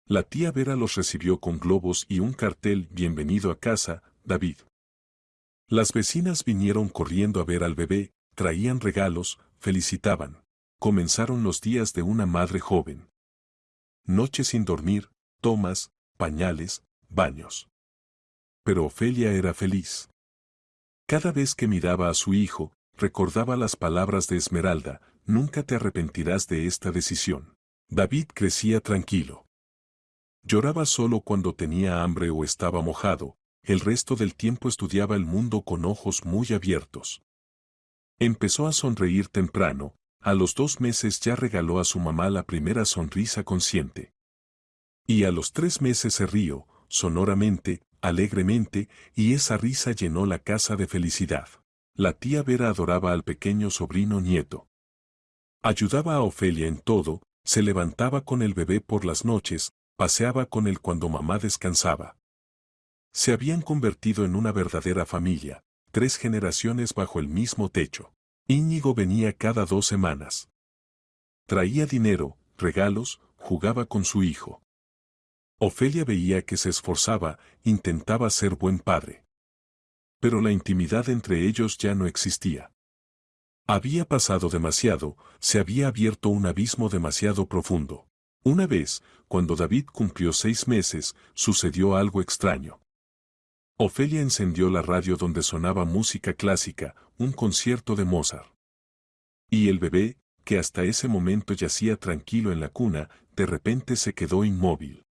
La tía Vera los recibió con globos y un cartel «Bienvenido a casa, David». Las vecinas vinieron corriendo a ver al bebé, traían regalos, felicitaban. Comenzaron los días de una madre joven. Noches sin dormir, tomas, pañales, baños. Pero Ofelia era feliz. Cada vez que miraba a su hijo, recordaba las palabras de Esmeralda: «Nunca te arrepentirás de esta decisión». David crecía tranquilo. Lloraba solo cuando tenía hambre o estaba mojado, el resto del tiempo estudiaba el mundo con ojos muy abiertos. Empezó a sonreír temprano, a los 2 meses ya regaló a su mamá la primera sonrisa consciente. Y a los 3 meses se rió, sonoramente, alegremente, y esa risa llenó la casa de felicidad. La tía Vera adoraba al pequeño sobrino nieto. Ayudaba a Ofelia en todo, se levantaba con el bebé por las noches, paseaba con él cuando mamá descansaba. Se habían convertido en una verdadera familia, 3 generaciones bajo el mismo techo. Íñigo venía cada 2 semanas. Traía dinero, regalos, jugaba con su hijo. Ofelia veía que se esforzaba, intentaba ser buen padre. Pero la intimidad entre ellos ya no existía. Había pasado demasiado, se había abierto un abismo demasiado profundo. Una vez, cuando David cumplió 6 meses, sucedió algo extraño. Ofelia encendió la radio donde sonaba música clásica, un concierto de Mozart. Y el bebé, que hasta ese momento yacía tranquilo en la cuna, de repente se quedó inmóvil.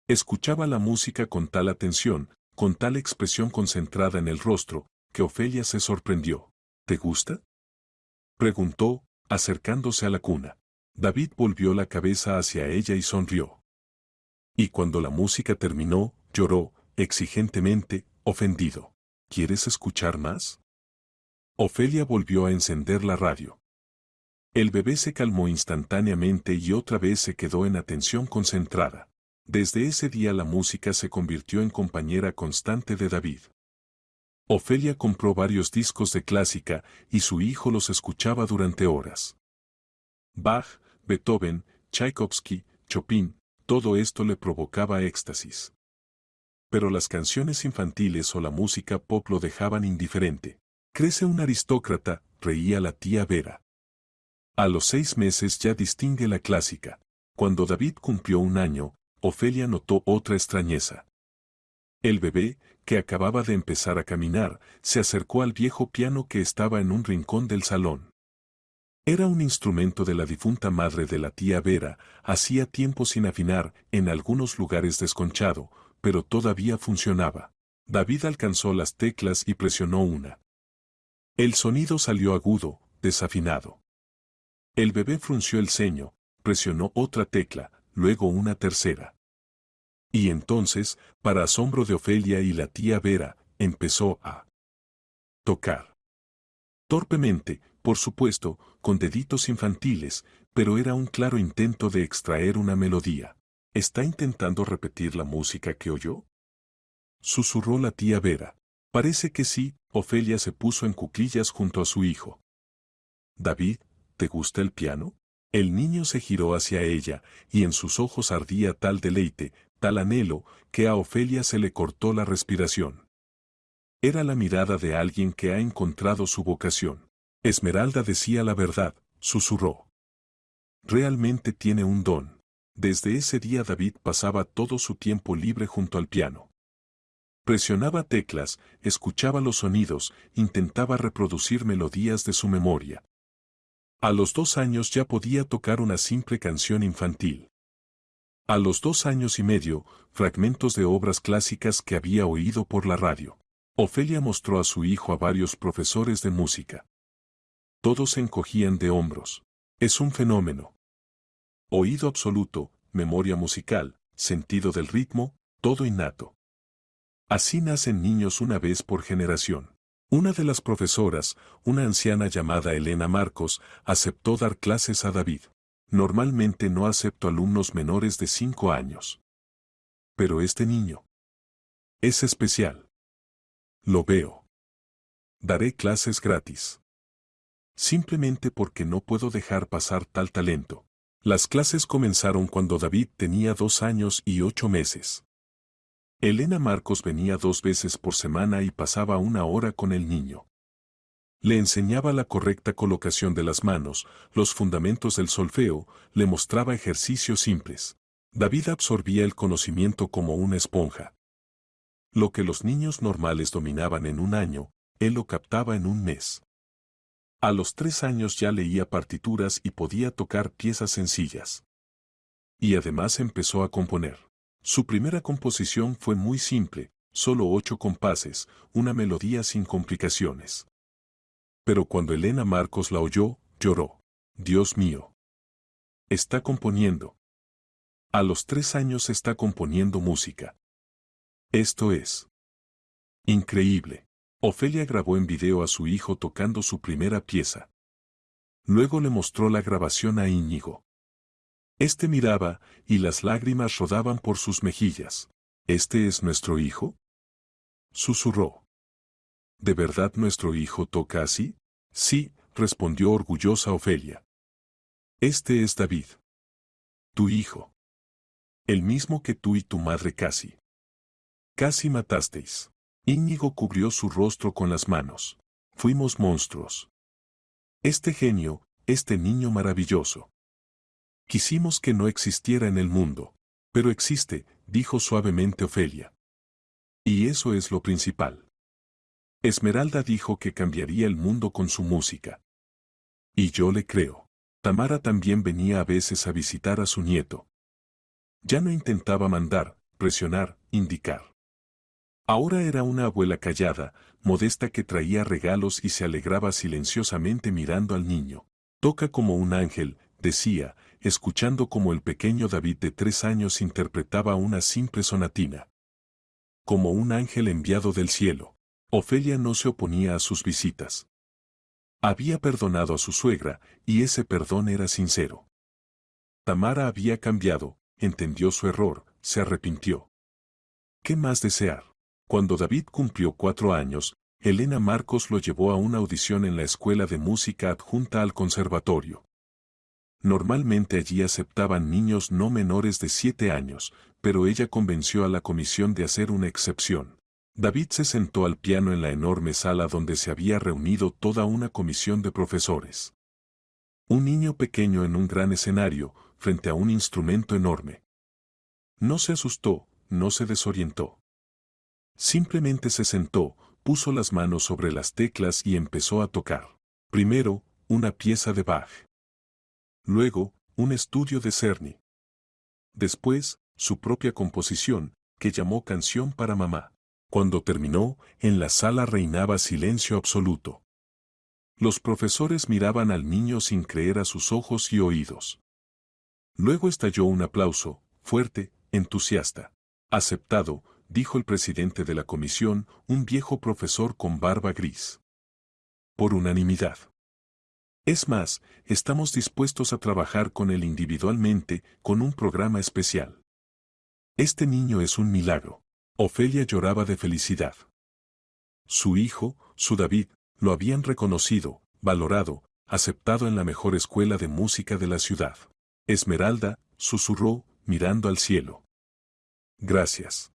Escuchaba la música con tal atención, con tal expresión concentrada en el rostro, que Ofelia se sorprendió. ¿Te gusta?, preguntó, acercándose a la cuna. David volvió la cabeza hacia ella y sonrió. Y cuando la música terminó, lloró, exigentemente, ofendido. ¿Quieres escuchar más? Ofelia volvió a encender la radio. El bebé se calmó instantáneamente y otra vez se quedó en atención concentrada. Desde ese día la música se convirtió en compañera constante de David. Ofelia compró varios discos de clásica y su hijo los escuchaba durante horas. Bach, Beethoven, Tchaikovsky, Chopin, todo esto le provocaba éxtasis. Pero las canciones infantiles o la música pop lo dejaban indiferente. Crece un aristócrata, reía la tía Vera. A los 6 meses ya distingue la clásica. Cuando David cumplió 1 año, Ofelia notó otra extrañeza. El bebé, que acababa de empezar a caminar, se acercó al viejo piano que estaba en un rincón del salón. Era un instrumento de la difunta madre de la tía Vera, hacía tiempo sin afinar, en algunos lugares desconchado, pero todavía funcionaba. David alcanzó las teclas y presionó una. El sonido salió agudo, desafinado. El bebé frunció el ceño, presionó otra tecla, luego una tercera. Y entonces, para asombro de Ofelia y la tía Vera, empezó a tocar. Torpemente, por supuesto, con deditos infantiles, pero era un claro intento de extraer una melodía. ¿Está intentando repetir la música que oyó?, susurró la tía Vera. Parece que sí. Ofelia se puso en cuclillas junto a su hijo. David, ¿te gusta el piano? El niño se giró hacia ella, y en sus ojos ardía tal deleite, tal anhelo, que a Ofelia se le cortó la respiración. Era la mirada de alguien que ha encontrado su vocación. Esmeralda decía la verdad, susurró. Realmente tiene un don. Desde ese día David pasaba todo su tiempo libre junto al piano. Presionaba teclas, escuchaba los sonidos, intentaba reproducir melodías de su memoria. A los 2 años ya podía tocar una simple canción infantil. A los 2 años y medio, fragmentos de obras clásicas que había oído por la radio. Ofelia mostró a su hijo a varios profesores de música. Todos se encogían de hombros. Es un fenómeno. Oído absoluto, memoria musical, sentido del ritmo, todo innato. Así nacen niños una vez por generación. Una de las profesoras, una anciana llamada Elena Marcos, aceptó dar clases a David. Normalmente no acepto alumnos menores de 5 años. Pero este niño es especial. Lo veo. Daré clases gratis. Simplemente porque no puedo dejar pasar tal talento. Las clases comenzaron cuando David tenía 2 años y 8 meses. Elena Marcos venía 2 veces por semana y pasaba 1 hora con el niño. Le enseñaba la correcta colocación de las manos, los fundamentos del solfeo, le mostraba ejercicios simples. David absorbía el conocimiento como una esponja. Lo que los niños normales dominaban en 1 año, él lo captaba en 1 mes. A los 3 años ya leía partituras y podía tocar piezas sencillas. Y además empezó a componer. Su primera composición fue muy simple, solo 8 compases, una melodía sin complicaciones. Pero cuando Elena Marcos la oyó, lloró. Dios mío. Está componiendo. A los 3 años está componiendo música. Esto es increíble. Ofelia grabó en video a su hijo tocando su primera pieza. Luego le mostró la grabación a Íñigo. Este miraba, y las lágrimas rodaban por sus mejillas. ¿Este es nuestro hijo?, susurró. ¿De verdad nuestro hijo toca así? Sí, respondió orgullosa Ofelia. Este es David. Tu hijo. El mismo que tú y tu madre casi. Casi matasteis. Íñigo cubrió su rostro con las manos. Fuimos monstruos. Este genio, este niño maravilloso. Quisimos que no existiera en el mundo. Pero existe, dijo suavemente Ofelia. Y eso es lo principal. Esmeralda dijo que cambiaría el mundo con su música. Y yo le creo. Tamara también venía a veces a visitar a su nieto. Ya no intentaba mandar, presionar, indicar. Ahora era una abuela callada, modesta que traía regalos y se alegraba silenciosamente mirando al niño. Toca como un ángel, decía, escuchando como el pequeño David de 3 años interpretaba una simple sonatina. Como un ángel enviado del cielo. Ofelia no se oponía a sus visitas. Había perdonado a su suegra, y ese perdón era sincero. Tamara había cambiado, entendió su error, se arrepintió. ¿Qué más desear? Cuando David cumplió 4 años, Elena Marcos lo llevó a una audición en la escuela de música adjunta al conservatorio. Normalmente allí aceptaban niños no menores de 7 años, pero ella convenció a la comisión de hacer una excepción. David se sentó al piano en la enorme sala donde se había reunido toda una comisión de profesores. Un niño pequeño en un gran escenario, frente a un instrumento enorme. No se asustó, no se desorientó. Simplemente se sentó, puso las manos sobre las teclas y empezó a tocar. Primero, una pieza de Bach. Luego, un estudio de Czerny. Después, su propia composición, que llamó Canción para Mamá. Cuando terminó, en la sala reinaba silencio absoluto. Los profesores miraban al niño sin creer a sus ojos y oídos. Luego estalló un aplauso, fuerte, entusiasta. Aceptado, dijo el presidente de la comisión, un viejo profesor con barba gris. Por unanimidad. Es más, estamos dispuestos a trabajar con él individualmente, con un programa especial. Este niño es un milagro. Ofelia lloraba de felicidad. Su hijo, su David, lo habían reconocido, valorado, aceptado en la mejor escuela de música de la ciudad. Esmeralda, susurró, mirando al cielo. Gracias.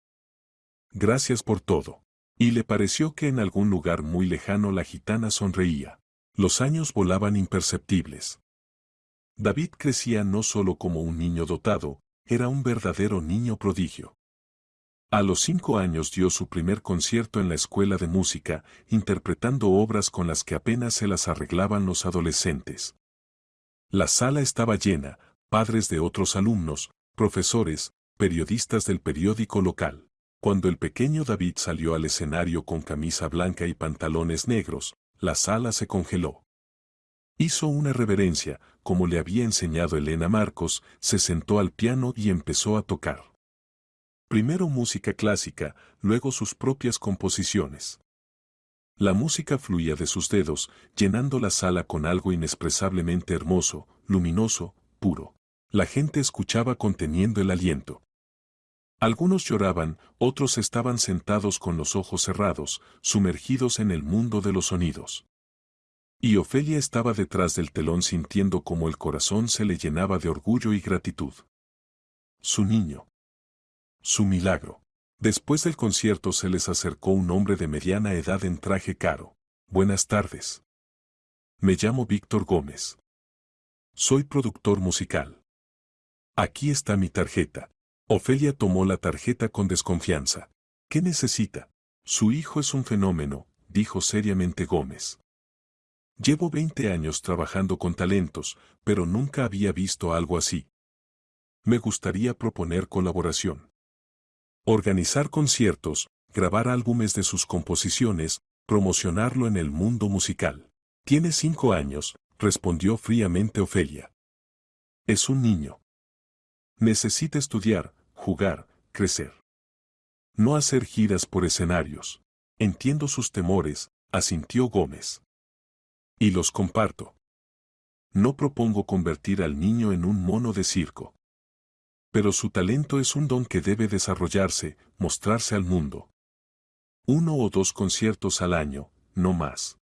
Gracias por todo. Y le pareció que en algún lugar muy lejano la gitana sonreía. Los años volaban imperceptibles. David crecía no solo como un niño dotado, era un verdadero niño prodigio. A los 5 años dio su primer concierto en la escuela de música, interpretando obras con las que apenas se las arreglaban los adolescentes. La sala estaba llena, padres de otros alumnos, profesores, periodistas del periódico local. Cuando el pequeño David salió al escenario con camisa blanca y pantalones negros, la sala se congeló. Hizo una reverencia, como le había enseñado Elena Marcos, se sentó al piano y empezó a tocar. Primero música clásica, luego sus propias composiciones. La música fluía de sus dedos, llenando la sala con algo inexpresablemente hermoso, luminoso, puro. La gente escuchaba conteniendo el aliento. Algunos lloraban, otros estaban sentados con los ojos cerrados, sumergidos en el mundo de los sonidos. Y Ofelia estaba detrás del telón sintiendo como el corazón se le llenaba de orgullo y gratitud. Su niño. Su milagro. Después del concierto se les acercó un hombre de mediana edad en traje caro. Buenas tardes. Me llamo Víctor Gómez. Soy productor musical. Aquí está mi tarjeta. Ofelia tomó la tarjeta con desconfianza. ¿Qué necesita? Su hijo es un fenómeno, dijo seriamente Gómez. Llevo 20 años trabajando con talentos, pero nunca había visto algo así. Me gustaría proponer colaboración. Organizar conciertos, grabar álbumes de sus composiciones, promocionarlo en el mundo musical. Tiene 5 años, respondió fríamente Ofelia. Es un niño. Necesita estudiar, jugar, crecer. No hacer giras por escenarios. Entiendo sus temores, asintió Gómez. Y los comparto. No propongo convertir al niño en un mono de circo. Pero su talento es un don que debe desarrollarse, mostrarse al mundo. 1 o 2 conciertos al año, no más.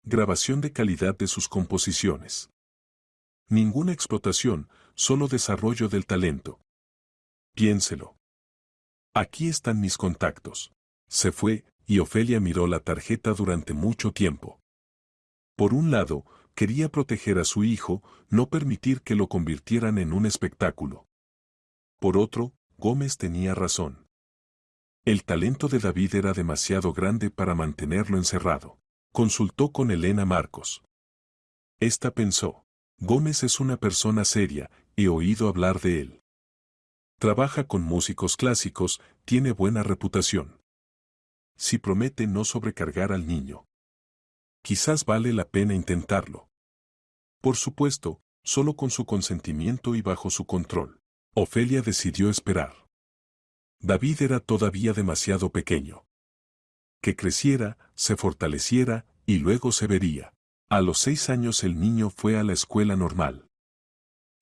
Grabación de calidad de sus composiciones. Ninguna explotación, solo desarrollo del talento. Piénselo. Aquí están mis contactos. Se fue, y Ofelia miró la tarjeta durante mucho tiempo. Por un lado, Quería proteger a su hijo, no permitir que lo convirtieran en un espectáculo. Por otro, Gómez tenía razón. El talento de David era demasiado grande para mantenerlo encerrado. Consultó con Elena Marcos. Esta pensó: Gómez es una persona seria, he oído hablar de él. Trabaja con músicos clásicos, tiene buena reputación. Si promete no sobrecargar al niño, quizás vale la pena intentarlo. Por supuesto, solo con su consentimiento y bajo su control. Ofelia decidió esperar. David era todavía demasiado pequeño. Que creciera, se fortaleciera, y luego se vería. A los 6 años el niño fue a la escuela normal.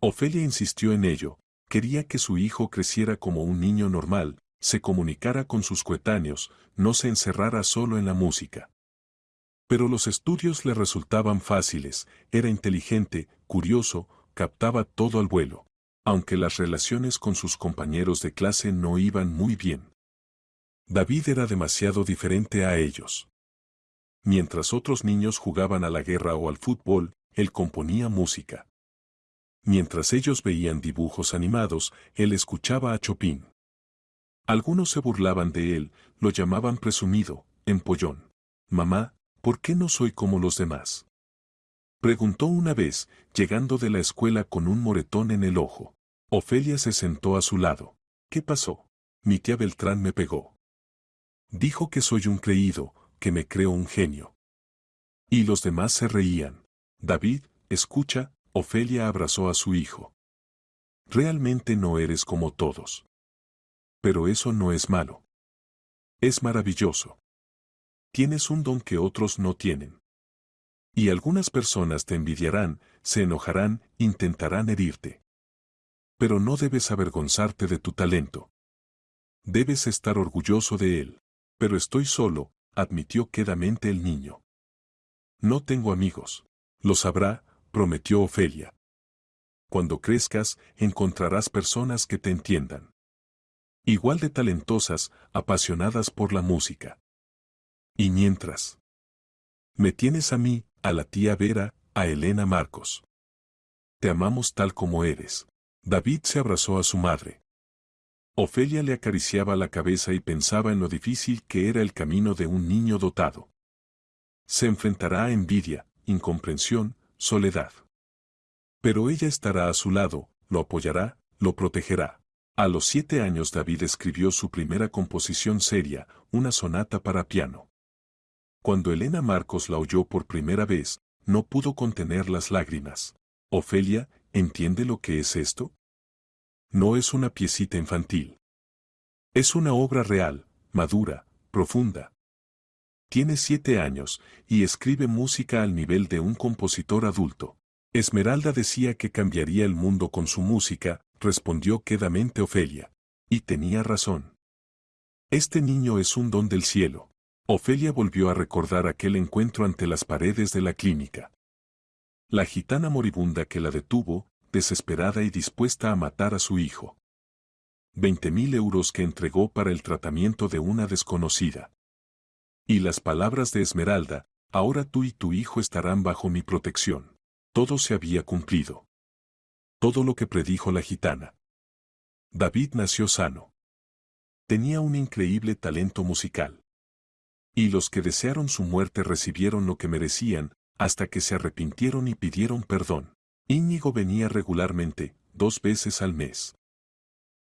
Ofelia insistió en ello, quería que su hijo creciera como un niño normal, se comunicara con sus coetáneos, no se encerrara solo en la música. Pero los estudios le resultaban fáciles, era inteligente, curioso, captaba todo al vuelo, aunque las relaciones con sus compañeros de clase no iban muy bien. David era demasiado diferente a ellos. Mientras otros niños jugaban a la guerra o al fútbol, él componía música. Mientras ellos veían dibujos animados, él escuchaba a Chopin. Algunos se burlaban de él, lo llamaban presumido, empollón. Mamá, ¿por qué no soy como los demás?, preguntó una vez, llegando de la escuela con un moretón en el ojo. Ofelia se sentó a su lado. ¿Qué pasó? Mi tía Beltrán me pegó. Dijo que soy un creído, que me creo un genio. Y los demás se reían. David, escucha, Ofelia abrazó a su hijo. Realmente no eres como todos. Pero eso no es malo. Es maravilloso. Tienes un don que otros no tienen. Y algunas personas te envidiarán, se enojarán, intentarán herirte. Pero no debes avergonzarte de tu talento. Debes estar orgulloso de él. Pero estoy solo, admitió quedamente el niño. No tengo amigos. Lo sabrá, prometió Ofelia. Cuando crezcas, encontrarás personas que te entiendan. Igual de talentosas, apasionadas por la música. Y mientras, me tienes a mí, a la tía Vera, a Elena Marcos. Te amamos tal como eres. David se abrazó a su madre. Ofelia le acariciaba la cabeza y pensaba en lo difícil que era el camino de un niño dotado. Se enfrentará a envidia, incomprensión, soledad. Pero ella estará a su lado, lo apoyará, lo protegerá. A los 7 años David escribió su primera composición seria, una sonata para piano. Cuando Elena Marcos la oyó por primera vez, no pudo contener las lágrimas. Ofelia, ¿entiende lo que es esto? No es una piecita infantil. Es una obra real, madura, profunda. Tiene 7 años, y escribe música al nivel de un compositor adulto. Esmeralda decía que cambiaría el mundo con su música, respondió quedamente Ofelia. Y tenía razón. Este niño es un don del cielo. Ofelia volvió a recordar aquel encuentro ante las paredes de la clínica. La gitana moribunda que la detuvo, desesperada y dispuesta a matar a su hijo. 20.000 euros que entregó para el tratamiento de una desconocida. Y las palabras de Esmeralda: ahora tú y tu hijo estarán bajo mi protección. Todo se había cumplido. Todo lo que predijo la gitana. David nació sano. Tenía un increíble talento musical. Y los que desearon su muerte recibieron lo que merecían, hasta que se arrepintieron y pidieron perdón. Íñigo venía regularmente, 2 veces al mes.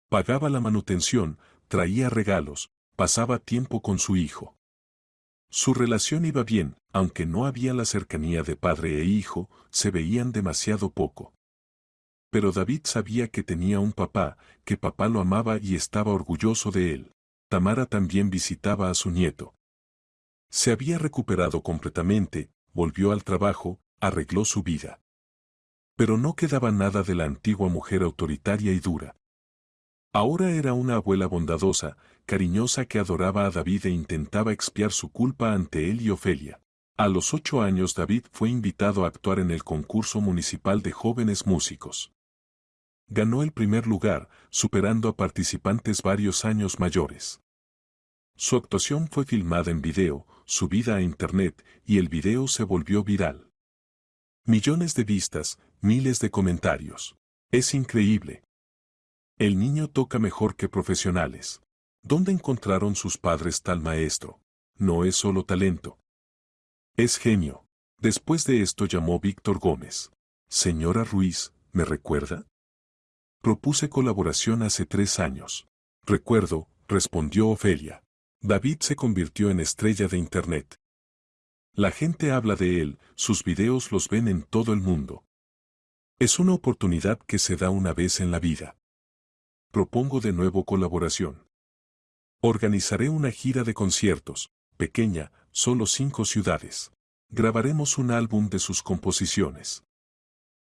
Pagaba la manutención, traía regalos, pasaba tiempo con su hijo. Su relación iba bien, aunque no había la cercanía de padre e hijo, se veían demasiado poco. Pero David sabía que tenía un papá, que papá lo amaba y estaba orgulloso de él. Tamara también visitaba a su nieto. Se había recuperado completamente, volvió al trabajo, arregló su vida. Pero no quedaba nada de la antigua mujer autoritaria y dura. Ahora era una abuela bondadosa, cariñosa que adoraba a David e intentaba expiar su culpa ante él y Ofelia. A los 8 años David fue invitado a actuar en el concurso municipal de jóvenes músicos. Ganó el primer lugar, superando a participantes varios años mayores. Su actuación fue filmada en video, subida a internet, y el video se volvió viral. Millones de vistas, miles de comentarios. Es increíble. El niño toca mejor que profesionales. ¿Dónde encontraron sus padres tal maestro? No es solo talento. Es genio. Después de esto llamó Víctor Gómez. Señora Ruiz, ¿me recuerda? Propuse colaboración hace 3 años. Recuerdo, respondió Ofelia. David se convirtió en estrella de Internet. La gente habla de él, sus videos los ven en todo el mundo. Es una oportunidad que se da una vez en la vida. Propongo de nuevo colaboración. Organizaré una gira de conciertos, pequeña, solo 5 ciudades. Grabaremos un álbum de sus composiciones.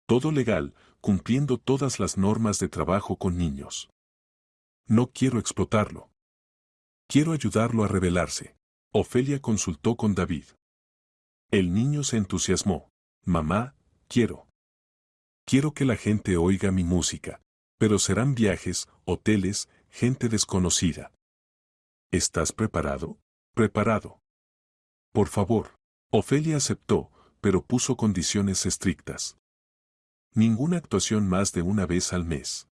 Todo legal, cumpliendo todas las normas de trabajo con niños. No quiero explotarlo. Quiero ayudarlo a revelarse. Ofelia consultó con David. El niño se entusiasmó. Mamá, quiero. Quiero que la gente oiga mi música. Pero serán viajes, hoteles, gente desconocida. ¿Estás preparado? Preparado. Por favor. Ofelia aceptó, pero puso condiciones estrictas. Ninguna actuación más de una vez al mes.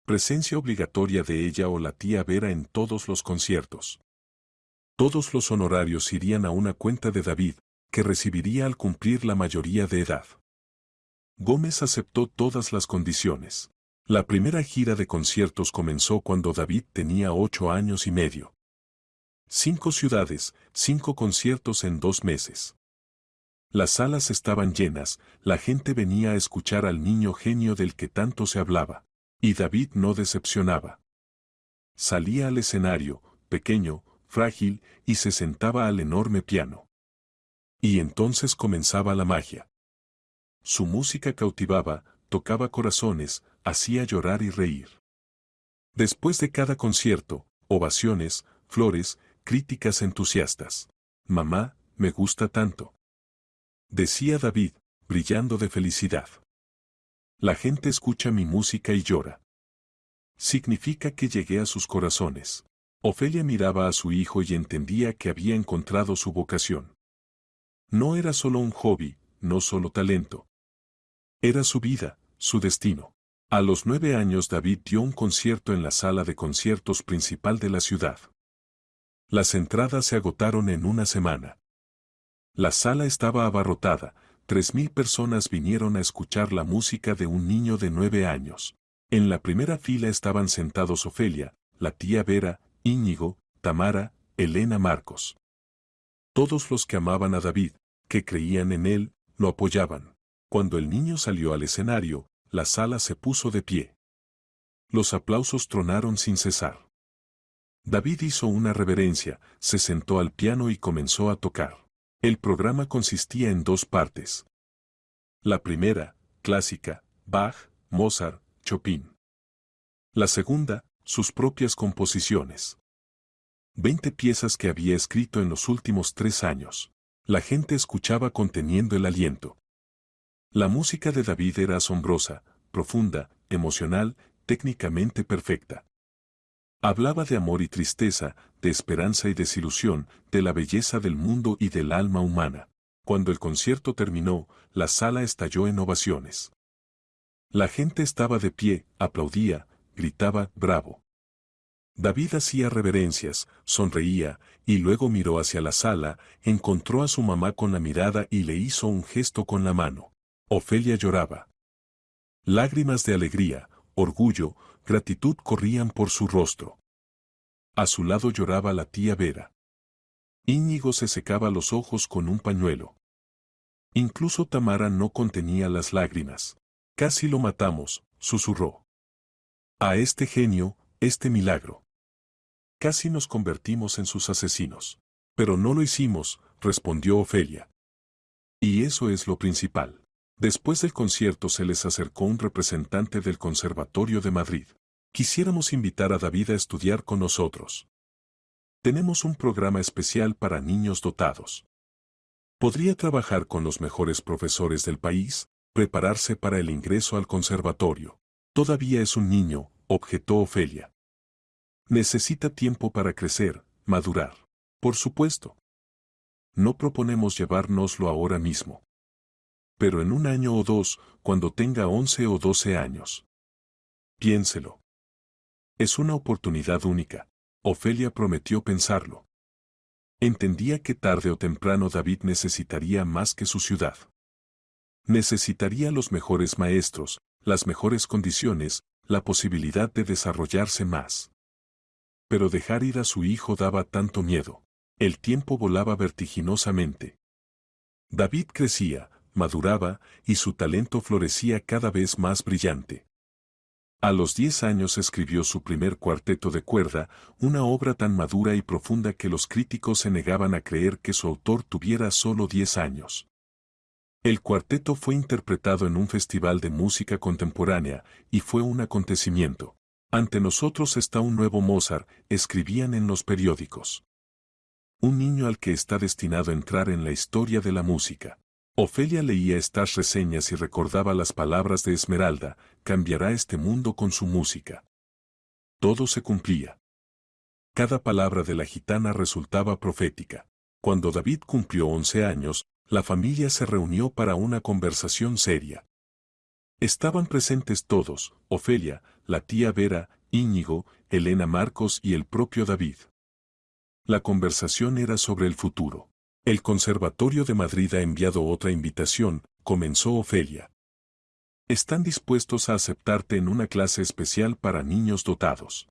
Presencia obligatoria de ella o la tía Vera en todos los conciertos. Todos los honorarios irían a una cuenta de David, que recibiría al cumplir la mayoría de edad. Gómez aceptó todas las condiciones. La primera gira de conciertos comenzó cuando David tenía 8 años y medio. 5 ciudades, 5 conciertos en 2 meses. Las salas estaban llenas, la gente venía a escuchar al niño genio del que tanto se hablaba. Y David no decepcionaba. Salía al escenario, pequeño, frágil, y se sentaba al enorme piano. Y entonces comenzaba la magia. Su música cautivaba, tocaba corazones, hacía llorar y reír. Después de cada concierto, ovaciones, flores, críticas entusiastas. Mamá, me gusta tanto. Decía David, brillando de felicidad. La gente escucha mi música y llora. Significa que llegué a sus corazones. Ofelia miraba a su hijo y entendía que había encontrado su vocación. No era solo un hobby, no solo talento. Era su vida, su destino. A los 9 años David dio un concierto en la sala de conciertos principal de la ciudad. Las entradas se agotaron en una semana. La sala estaba abarrotada, 3.000 personas vinieron a escuchar la música de un niño de 9 años. En la primera fila estaban sentados Ofelia, la tía Vera, Íñigo, Tamara, Elena Marcos. Todos los que amaban a David, que creían en él, lo apoyaban. Cuando el niño salió al escenario, la sala se puso de pie. Los aplausos tronaron sin cesar. David hizo una reverencia, se sentó al piano y comenzó a tocar. El programa consistía en 2 partes. La primera, clásica, Bach, Mozart, Chopin. La segunda, sus propias composiciones. 20 piezas que había escrito en los últimos 3 años. La gente escuchaba conteniendo el aliento. La música de David era asombrosa, profunda, emocional, técnicamente perfecta. Hablaba de amor y tristeza, de esperanza y desilusión, de la belleza del mundo y del alma humana. Cuando el concierto terminó, la sala estalló en ovaciones. La gente estaba de pie, aplaudía, gritaba, ¡bravo! David hacía reverencias, sonreía, y luego miró hacia la sala, encontró a su mamá con la mirada y le hizo un gesto con la mano. Ofelia lloraba. Lágrimas de alegría, orgullo, gratitud corrían por su rostro. A su lado lloraba la tía Vera. Íñigo se secaba los ojos con un pañuelo. Incluso Tamara no contenía las lágrimas. Casi lo matamos, susurró. A este genio, este milagro. Casi nos convertimos en sus asesinos. Pero no lo hicimos, respondió Ofelia. Y eso es lo principal. Después del concierto se les acercó un representante del Conservatorio de Madrid. Quisiéramos invitar a David a estudiar con nosotros. Tenemos un programa especial para niños dotados. Podría trabajar con los mejores profesores del país, prepararse para el ingreso al conservatorio. Todavía es un niño, objetó Ofelia. Necesita tiempo para crecer, madurar. Por supuesto. No proponemos llevárnoslo ahora mismo. pero en un año o dos, cuando tenga 11 o 12 años. Piénselo. Es una oportunidad única. Ofelia prometió pensarlo. Entendía que tarde o temprano David necesitaría más que su ciudad. Necesitaría los mejores maestros, las mejores condiciones, la posibilidad de desarrollarse más. Pero dejar ir a su hijo daba tanto miedo. El tiempo volaba vertiginosamente. David crecía, maduraba, y su talento florecía cada vez más brillante. A los 10 años escribió su primer cuarteto de cuerda, una obra tan madura y profunda que los críticos se negaban a creer que su autor tuviera solo 10 años. El cuarteto fue interpretado en un festival de música contemporánea, y fue un acontecimiento. Ante nosotros está un nuevo Mozart, escribían en los periódicos. Un niño al que está destinado a entrar en la historia de la música. Ofelia leía estas reseñas y recordaba las palabras de Esmeralda: cambiará este mundo con su música. Todo se cumplía. Cada palabra de la gitana resultaba profética. Cuando David cumplió 11 años, la familia se reunió para una conversación seria. Estaban presentes todos: Ofelia, la tía Vera, Íñigo, Elena Marcos y el propio David. La conversación era sobre el futuro. El Conservatorio de Madrid ha enviado otra invitación, comenzó Ofelia. Están dispuestos a aceptarte en una clase especial para niños dotados.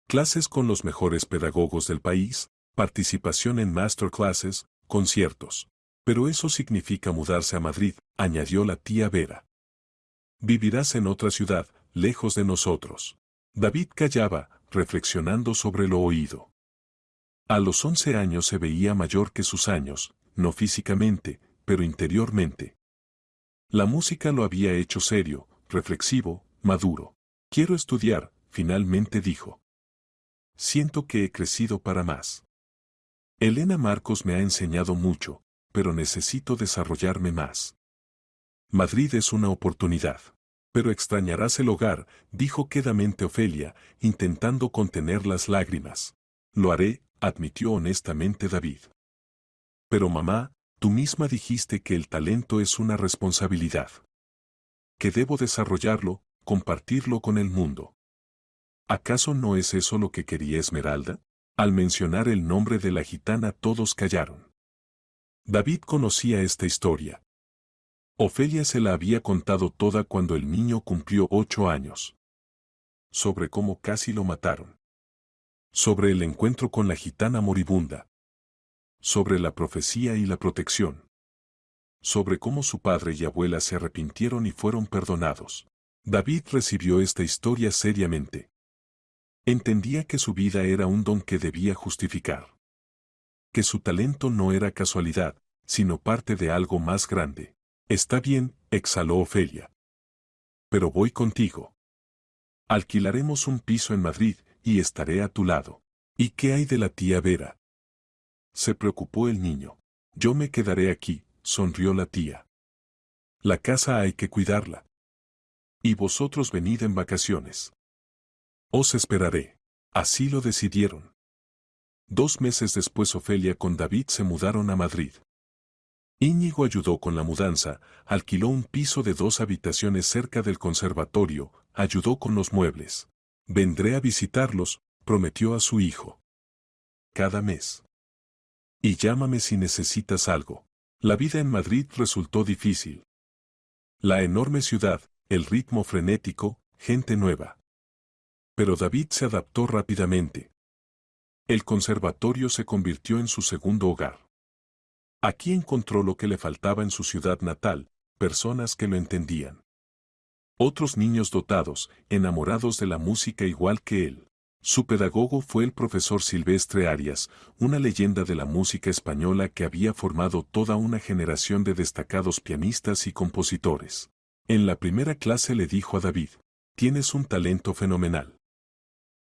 Clases con los mejores pedagogos del país, participación en masterclasses, conciertos. Pero eso significa mudarse a Madrid, añadió la tía Vera. Vivirás en otra ciudad, lejos de nosotros. David callaba, reflexionando sobre lo oído. A los 11 años se veía mayor que sus años, no físicamente, pero interiormente. La música lo había hecho serio, reflexivo, maduro. Quiero estudiar, finalmente dijo. Siento que he crecido para más. Elena Marcos me ha enseñado mucho, pero necesito desarrollarme más. Madrid es una oportunidad. Pero extrañarás el hogar, dijo quedamente Ofelia, intentando contener las lágrimas. Lo haré, admitió honestamente David. Pero mamá, tú misma dijiste que el talento es una responsabilidad. Que debo desarrollarlo, compartirlo con el mundo. ¿Acaso no es eso lo que quería Esmeralda? Al mencionar el nombre de la gitana todos callaron. David conocía esta historia. Ofelia se la había contado toda cuando el niño cumplió 8 años. Sobre cómo casi lo mataron. Sobre el encuentro con la gitana moribunda. Sobre la profecía y la protección. Sobre cómo su padre y abuela se arrepintieron y fueron perdonados. David recibió esta historia seriamente. Entendía que su vida era un don que debía justificar. Que su talento no era casualidad, sino parte de algo más grande. Está bien, exhaló Ofelia. Pero voy contigo. Alquilaremos un piso en Madrid, y estaré a tu lado. ¿Y qué hay de la tía Vera? Se preocupó el niño. Yo me quedaré aquí, sonrió la tía. La casa hay que cuidarla. Y vosotros venid en vacaciones. Os esperaré. Así lo decidieron. 2 meses después Ofelia con David se mudaron a Madrid. Íñigo ayudó con la mudanza, alquiló un piso de 2 habitaciones cerca del conservatorio, ayudó con los muebles. Vendré a visitarlos, prometió a su hijo. Cada mes. Y llámame si necesitas algo. La vida en Madrid resultó difícil. La enorme ciudad, el ritmo frenético, gente nueva. Pero David se adaptó rápidamente. El conservatorio se convirtió en su segundo hogar. Aquí encontró lo que le faltaba en su ciudad natal, personas que lo entendían. Otros niños dotados, enamorados de la música igual que él. Su pedagogo fue el profesor Silvestre Arias, una leyenda de la música española que había formado toda una generación de destacados pianistas y compositores. En la primera clase le dijo a David: tienes un talento fenomenal.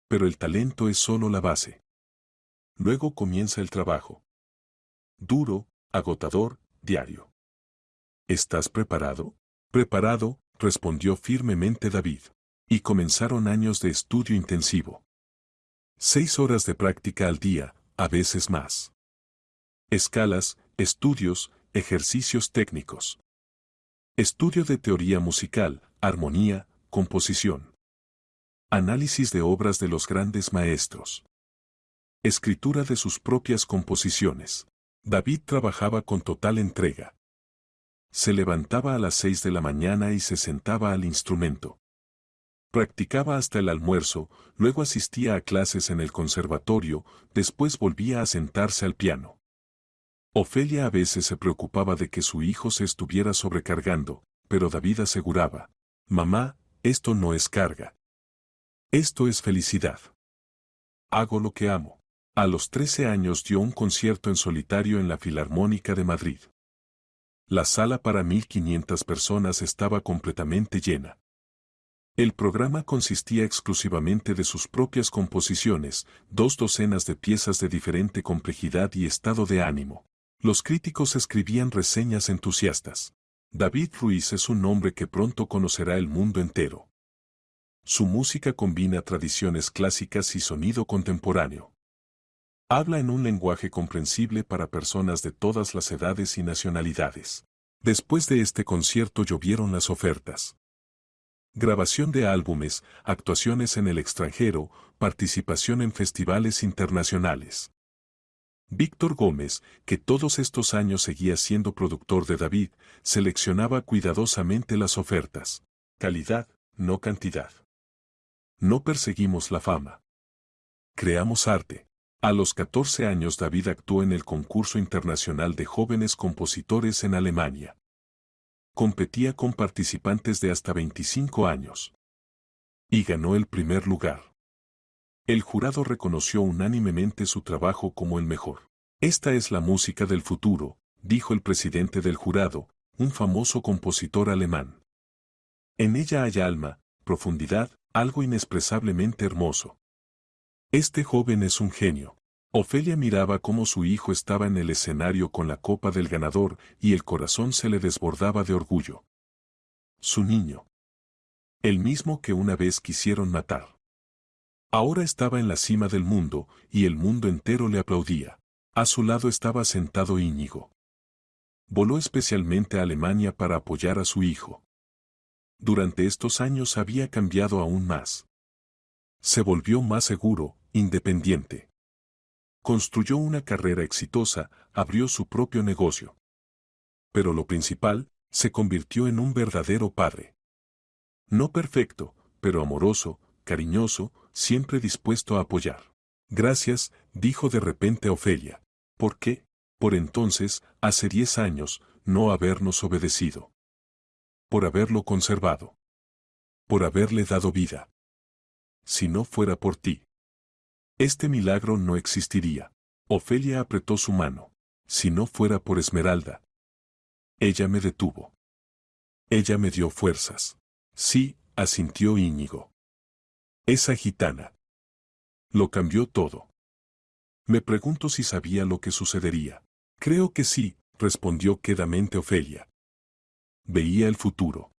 Pero el talento es solo la base. Luego comienza el trabajo. Duro, agotador, diario. ¿Estás preparado? Preparado, respondió firmemente David. Y comenzaron años de estudio intensivo. 6 horas de práctica al día, a veces más. Escalas, estudios, ejercicios técnicos. Estudio de teoría musical, armonía, composición. Análisis de obras de los grandes maestros. Escritura de sus propias composiciones. David trabajaba con total entrega. Se levantaba a las 6 de la mañana y se sentaba al instrumento. Practicaba hasta el almuerzo, luego asistía a clases en el conservatorio, después volvía a sentarse al piano. Ofelia a veces se preocupaba de que su hijo se estuviera sobrecargando, pero David aseguraba: «Mamá, esto no es carga. Esto es felicidad. Hago lo que amo». A los 13 años dio un concierto en solitario en la Filarmónica de Madrid. La sala para 1500 personas estaba completamente llena. El programa consistía exclusivamente de sus propias composiciones, 2 docenas de piezas de diferente complejidad y estado de ánimo. Los críticos escribían reseñas entusiastas. David Ruiz es un nombre que pronto conocerá el mundo entero. Su música combina tradiciones clásicas y sonido contemporáneo. Habla en un lenguaje comprensible para personas de todas las edades y nacionalidades. Después de este concierto llovieron las ofertas. Grabación de álbumes, actuaciones en el extranjero, participación en festivales internacionales. Víctor Gómez, que todos estos años seguía siendo productor de David, seleccionaba cuidadosamente las ofertas. Calidad, no cantidad. No perseguimos la fama. Creamos arte. A los 14 años David actuó en el concurso internacional de jóvenes compositores en Alemania. Competía con participantes de hasta 25 años. Y ganó el primer lugar. El jurado reconoció unánimemente su trabajo como el mejor. «Esta es la música del futuro», dijo el presidente del jurado, un famoso compositor alemán. «En ella hay alma, profundidad, algo inexpresablemente hermoso. Este joven es un genio». Ofelia miraba cómo su hijo estaba en el escenario con la copa del ganador y el corazón se le desbordaba de orgullo. Su niño. El mismo que una vez quisieron matar. Ahora estaba en la cima del mundo y el mundo entero le aplaudía. A su lado estaba sentado Íñigo. Voló especialmente a Alemania para apoyar a su hijo. Durante estos años había cambiado aún más. Se volvió más seguro, independiente. Construyó una carrera exitosa, abrió su propio negocio. Pero lo principal, se convirtió en un verdadero padre. No perfecto, pero amoroso, cariñoso, siempre dispuesto a apoyar. «Gracias», dijo de repente Ofelia. «¿Por qué, por entonces, hace 10 años, no habernos obedecido? Por haberlo conservado. Por haberle dado vida. Si no fuera por ti, este milagro no existiría». Ofelia apretó su mano. «Si no fuera por Esmeralda». Ella me detuvo. Ella me dio fuerzas. «Sí», asintió Íñigo. «Esa gitana. Lo cambió todo». Me pregunto si sabía lo que sucedería. «Creo que sí», respondió quedamente Ofelia. «Veía el futuro.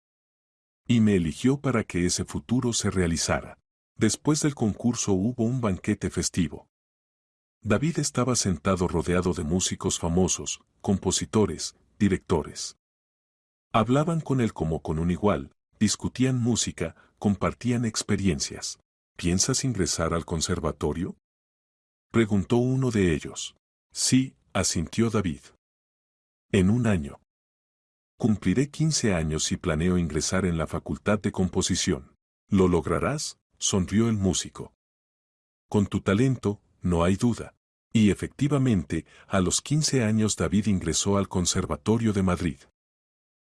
Y me eligió para que ese futuro se realizara». Después del concurso hubo un banquete festivo. David estaba sentado rodeado de músicos famosos, compositores, directores. Hablaban con él como con un igual, discutían música, compartían experiencias. «¿Piensas ingresar al conservatorio?», preguntó uno de ellos. «Sí», asintió David. «En un año. Cumpliré 15 años y planeo ingresar en la Facultad de Composición». «¿Lo lograrás?», sonrió el músico. «Con tu talento, no hay duda». Y efectivamente, a los 15 años David ingresó al Conservatorio de Madrid.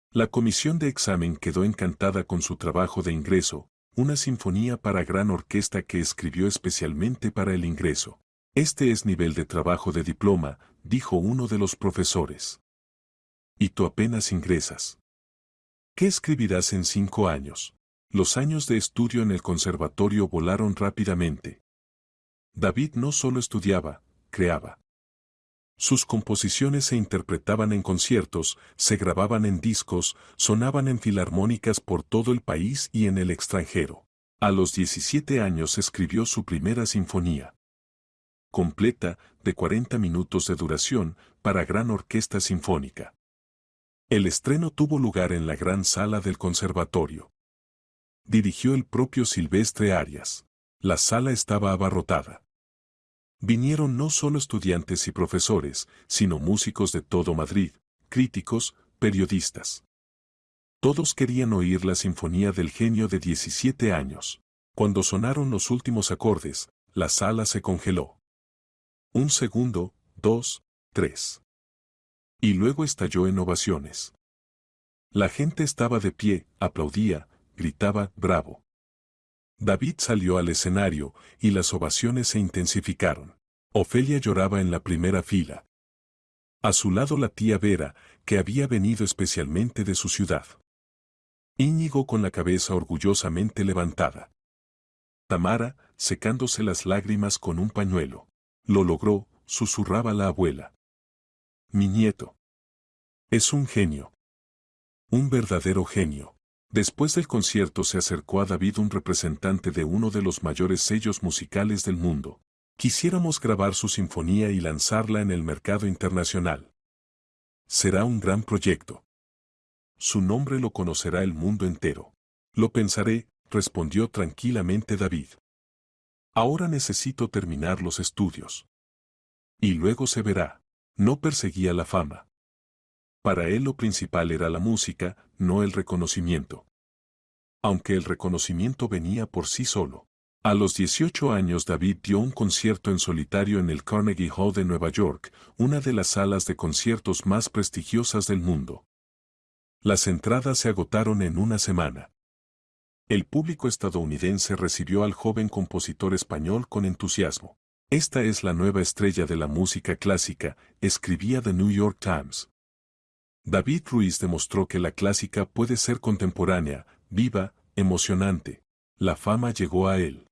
La comisión de examen quedó encantada con su trabajo de ingreso, una sinfonía para gran orquesta que escribió especialmente para el ingreso. «Este es nivel de trabajo de diploma», dijo uno de los profesores. «Y tú apenas ingresas. ¿Qué escribirás en 5 años?» Los años de estudio en el conservatorio volaron rápidamente. David no solo estudiaba, creaba. Sus composiciones se interpretaban en conciertos, se grababan en discos, sonaban en filarmónicas por todo el país y en el extranjero. A los 17 años escribió su primera sinfonía. Completa, de 40 minutos de duración, para gran orquesta sinfónica. El estreno tuvo lugar en la gran sala del conservatorio. Dirigió el propio Silvestre Arias. La sala estaba abarrotada. Vinieron no solo estudiantes y profesores, sino músicos de todo Madrid, críticos, periodistas. Todos querían oír la sinfonía del genio de 17 años. Cuando sonaron los últimos acordes, la sala se congeló. Un segundo, 2, 3. Y luego estalló en ovaciones. La gente estaba de pie, aplaudía, gritaba, ¡bravo! David salió al escenario, y las ovaciones se intensificaron. Ofelia lloraba en la primera fila. A su lado la tía Vera, que había venido especialmente de su ciudad. Íñigo con la cabeza orgullosamente levantada. Tamara, secándose las lágrimas con un pañuelo. Lo logró, susurraba la abuela. Mi nieto. Es un genio. Un verdadero genio. Después del concierto se acercó a David un representante de uno de los mayores sellos musicales del mundo. Quisiéramos grabar su sinfonía y lanzarla en el mercado internacional. Será un gran proyecto. Su nombre lo conocerá el mundo entero. Lo pensaré, respondió tranquilamente David. Ahora necesito terminar los estudios. Y luego se verá. No perseguía la fama. Para él lo principal era la música, no el reconocimiento. Aunque el reconocimiento venía por sí solo. A los 18 años David dio un concierto en solitario en el Carnegie Hall de Nueva York, una de las salas de conciertos más prestigiosas del mundo. Las entradas se agotaron en una semana. El público estadounidense recibió al joven compositor español con entusiasmo. Esta es la nueva estrella de la música clásica, escribía The New York Times. David Ruiz demostró que la clásica puede ser contemporánea, viva, emocionante. La fama llegó a él.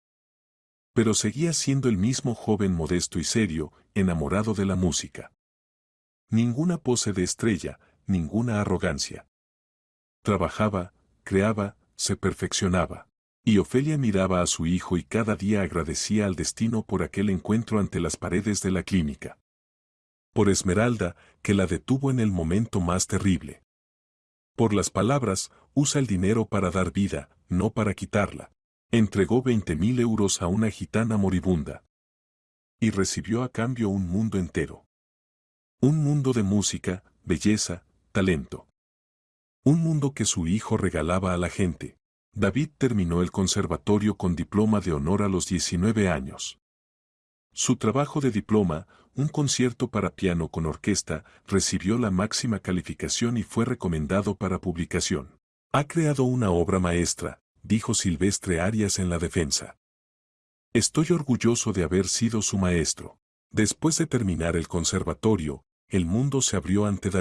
Pero seguía siendo el mismo joven modesto y serio, enamorado de la música. Ninguna pose de estrella, ninguna arrogancia. Trabajaba, creaba, se perfeccionaba. Y Ofelia miraba a su hijo y cada día agradecía al destino por aquel encuentro ante las paredes de la clínica. Por Esmeralda, que la detuvo en el momento más terrible. Por las palabras, usa el dinero para dar vida, no para quitarla. Entregó 20.000 euros a una gitana moribunda. Y recibió a cambio un mundo entero. Un mundo de música, belleza, talento. Un mundo que su hijo regalaba a la gente. David terminó el conservatorio con diploma de honor a los 19 años. Su trabajo de diploma, un concierto para piano con orquesta, recibió la máxima calificación y fue recomendado para publicación. Ha creado una obra maestra, dijo Silvestre Arias en la defensa. Estoy orgulloso de haber sido su maestro. Después de terminar el conservatorio, el mundo se abrió ante David.